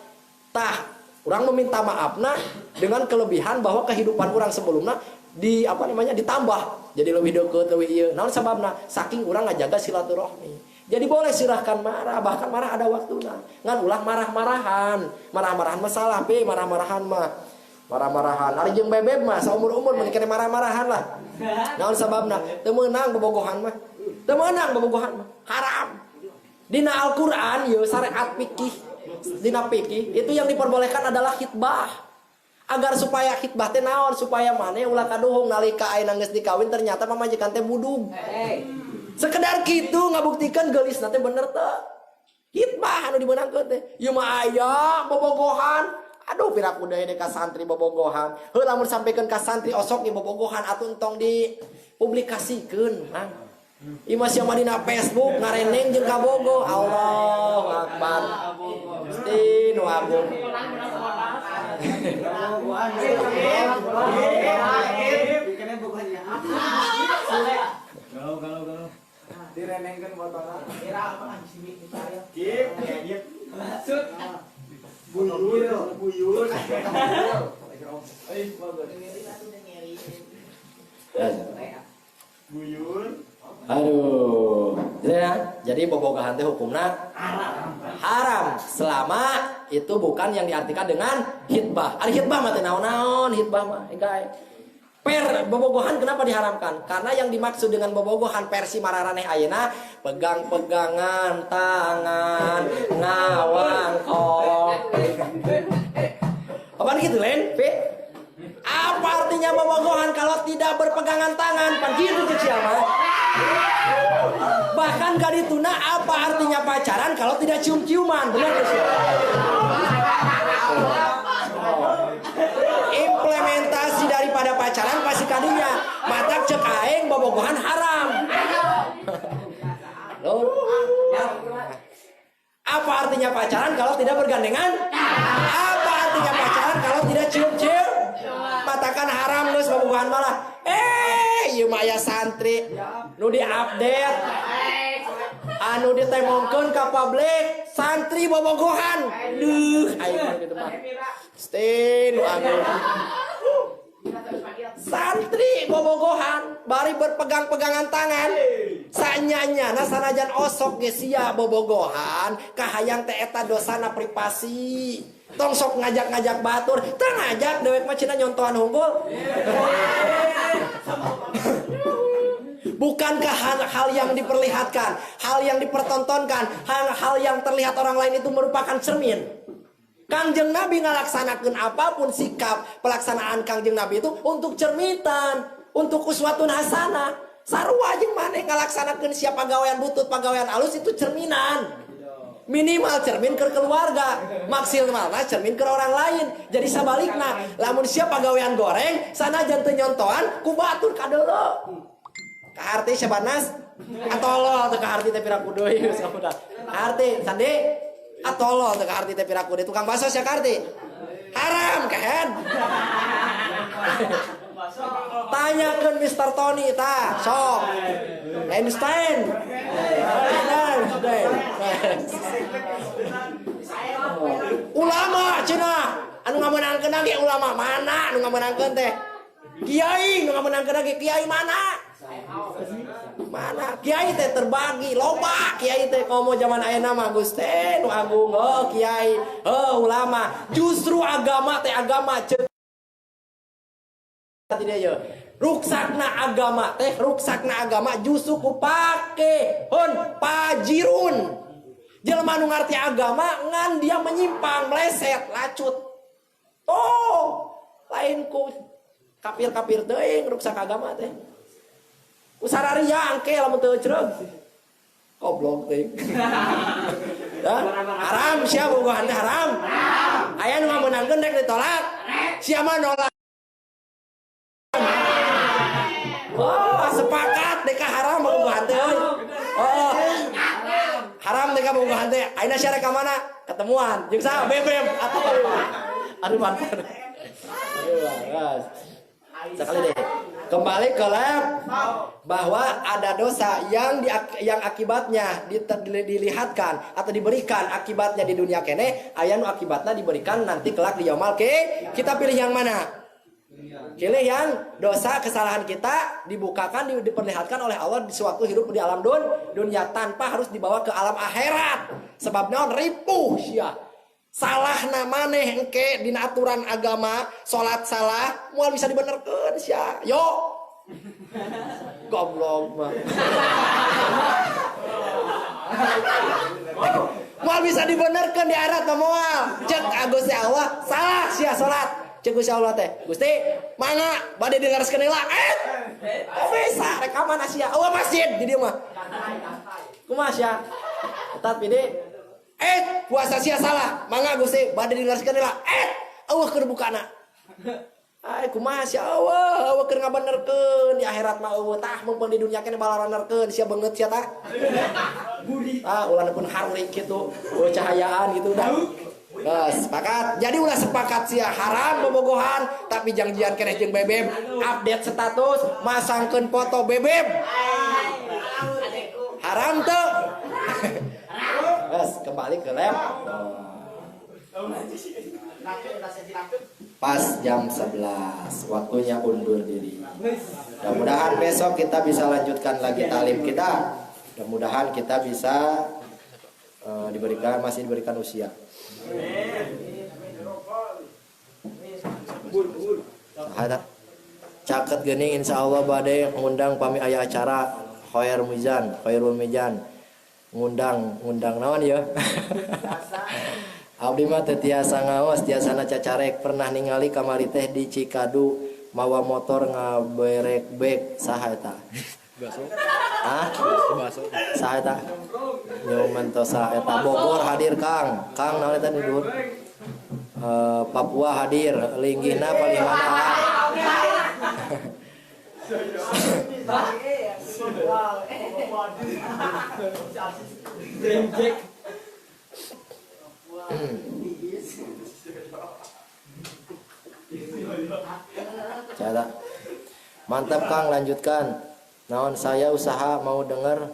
tah urang meminta maafna dengan kelebihan bahwa kehidupan urang sebelumna ditambah jadi lebih deukeut leuwih ieu naon sababna saking urang ngajaga silaturahmi jadi boleh silahkan marah bahkan marah ada waktuna ngan ulah marah-marahan masalah pe marah-marahan ari jeung bebeb mah saumur-umur mun kene marah-marahan lah naon sababna teu meunang bobogohan mah haram dina Al-Qur'an ieu syariat fikih dina fikih itu yang diperbolehkan adalah khitbah agar supaya khitbah teh naon supaya maneh ulah kaduhung nalika ayeuna geus dikawin ternyata pamajikan teh budug sekedar kitu ngabuktikeun geulisna teh bener teu khitbah anu dibeunangkeun teh ieu mah aya bobogohan aduh pirak udah ini ka santri bobogohan heuh lamun sampaikeun ka santri osok ieu bobogohan atuh tong dipublikasikeun mang ieu mah sia mah dina Facebook ngareneng jeung kabogo Allahu akbar Gusti nu agung galau direnengkeun fotonya kira apa sini kita ya maksud buyur. Aduh, ya. Jadi bobogohan teh hukumna haram selama itu bukan yang diartikan dengan khitbah. Ari khitbah mah teh naon-naon khitbah mah guys. Bobogohan kenapa diharamkan? Karena yang dimaksud dengan bobogohan versi mararaneh ayeuna pegang-pegangan tangan ngawangkong. Apaan gitu Len? Apa artinya bobogohan kalau tidak berpegangan tangan? Pan gitu tuh siapa? Bahkan kadituna apa artinya pacaran kalau tidak cium-ciuman? Benar gak sih? Implementasi daripada pacaran pasti kadinya matak cek aing bobogohan haram. Apa artinya pacaran kalau tidak bergandengan? Apa artinya pacaran kalau tidak cium-cium? Matakan haram geus bobogohan malah. Ieu mah aya santri nu di-update anu ditemongkeun ka publik santri bobogohan. Duh, aing kitu mah. Stin agung. Santri bobogohan bari berpegang-pegangan tangan. Sanya nyanya sanajan osok ge sia bobogohan kahayang teh eta dosana privasi. Tong sok ngajak-ngajak batur, teu ngajak dewek mah cenah nyontohan hunggul. Bukankah hal yang diperlihatkan, hal yang dipertontonkan, hal yang terlihat orang lain itu merupakan cermin? Kangjeng Nabi ngalaksanakeun apapun sikap pelaksanaan Kangjeng Nabi itu untuk cermitan, untuk uswatun hasanah. Sarua jeung maneh ngalaksanakeun sia pagawean butut, pagawean alus itu cerminan. Minimal cermin ke keluarga, maksimalna cermin ke orang lain. Jadi sabalikna, lamun sia pagawean goreng sanajan teu nyontohan ku batur kadeuleu. Kaharti sabanas atolol teu kaharti teh piraku deui geus kamuda. Kaharti sandi atolol teu kaharti teh piraku deui tukang baso sia kaharti. Haram kan? Tanyakeun Mr. Tony tah, sok. Einstein. Ulama cenah anu ngamenangkeun ge ulama mana anu ngamenangkeun teh? Kiai nu ngamenangkeun ge kiai mana? Mana kiai teh terbagi loba kiai teh komo zaman ayeuna mah Gus teh nu agung kiai ulama justru agama teh agama tidak ya ruksakna agama justru ku pake pajirun jelema nu ngarti agama ngan dia menyimpang meleset lacut lain ku kafir teuing ruksak agama teh usararia angke lamun teu ceureuh goblok teh haram sia bogohan teh haram aya nu ngameunangkeun rek ditolak sia mah nolak. Sepakat deka haram bogohan teh euy. Haram deka bogohan teh ayeuna sia rek ka mana ketemuan jeung saha bebeb aduh mantan. Sekali deh kembali ke lab bahwa ada dosa yang akibatnya dilihatkan atau diberikan akibatnya di dunia kene aya nu akibatnya diberikan nanti kelak di yaumul kita pilih yang mana? Pilih yang dosa kesalahan kita dibukakan diperlihatkan oleh Allah di suatu hidup di alam dunia tanpa harus dibawa ke alam akhirat sebabnya ripuh sia salah maneh engke dina aturan agama salat salah moal bisa dibenerkeun sia yo goblok mah moal bisa dibenerkeun di akhirat moal cek Gusti Allah salah sia salat cek Gusti Allah teh Gusti mangga bade dengarskeun heula bisa rekaman sia eueuh masjid di dieu mah kumaha sia eta pide puasa sia salah mangga Gusti bade dilarskeun heula eueuh keur bukana kumaha sia eueuh keur ngabenerkeun di akhirat mah eueuh tah mumpung di dunya kene balarenerkeun sia beungeut sia tah ulah pun harli kitu cahayaan gitu dah sepakat jadi ulah sepakat sia haram bobogohan tapi janjian keneh jeung bebeb update status masangkeun foto bebeb haram teu kembali ke lab pas jam 11 waktunya undur diri. Mudah-mudahan besok kita bisa lanjutkan lagi talim kita. Mudah-mudahan kita bisa masih diberikan usia. Caket geuning insyaallah bade ngundang pami aya acara Khairul Mizan ngundang naon ya. Abdi mah teu tiasa ngaos tiasana cacarek pernah ningali kamari teh di Cikadu mawa motor ngaberek bek saha eta? Baso. Saha eta? Nyoman tosa eta Bogor hadir Kang naon eta di dhuwur? Papua hadir linggihna paling mana? Mantap Kang, lanjutkan. Naon saya usaha mau denger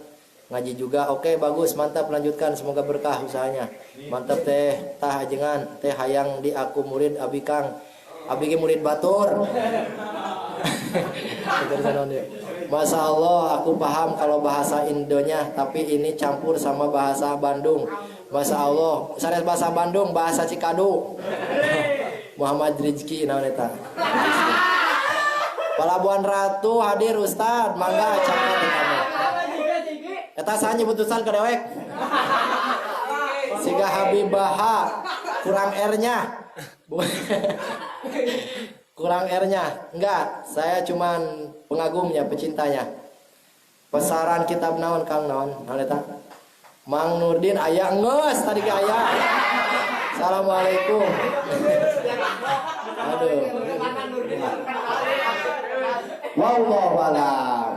ngaji juga. Oke, bagus, mantap, lanjutkan, semoga berkah usahanya. Mantap teh tah ajengan teh hayang di aku murid abi Kang. Abi ge murid batur. Masya Allah, aku paham kalau bahasa Indonya, tapi ini campur sama bahasa Bandung. Masya Allah, sanes bahasa Bandung, bahasa Cikadu. Muhammad Rizki naoneta. Pelabuhan Ratu hadir Ustad, mangga acakan kamu. Eta saha nyebutusan ke dewek. Siga Habibaha, kurang R-nya. Kurang R-nya. Enggak, saya cuman pengagumnya, pecintanya. Pesaran kitab naon Kang naon? Naon Mang Nurdin aya ngeus tadi ke aya. Assalamualaikum. Aduh. Wallahu a'lam.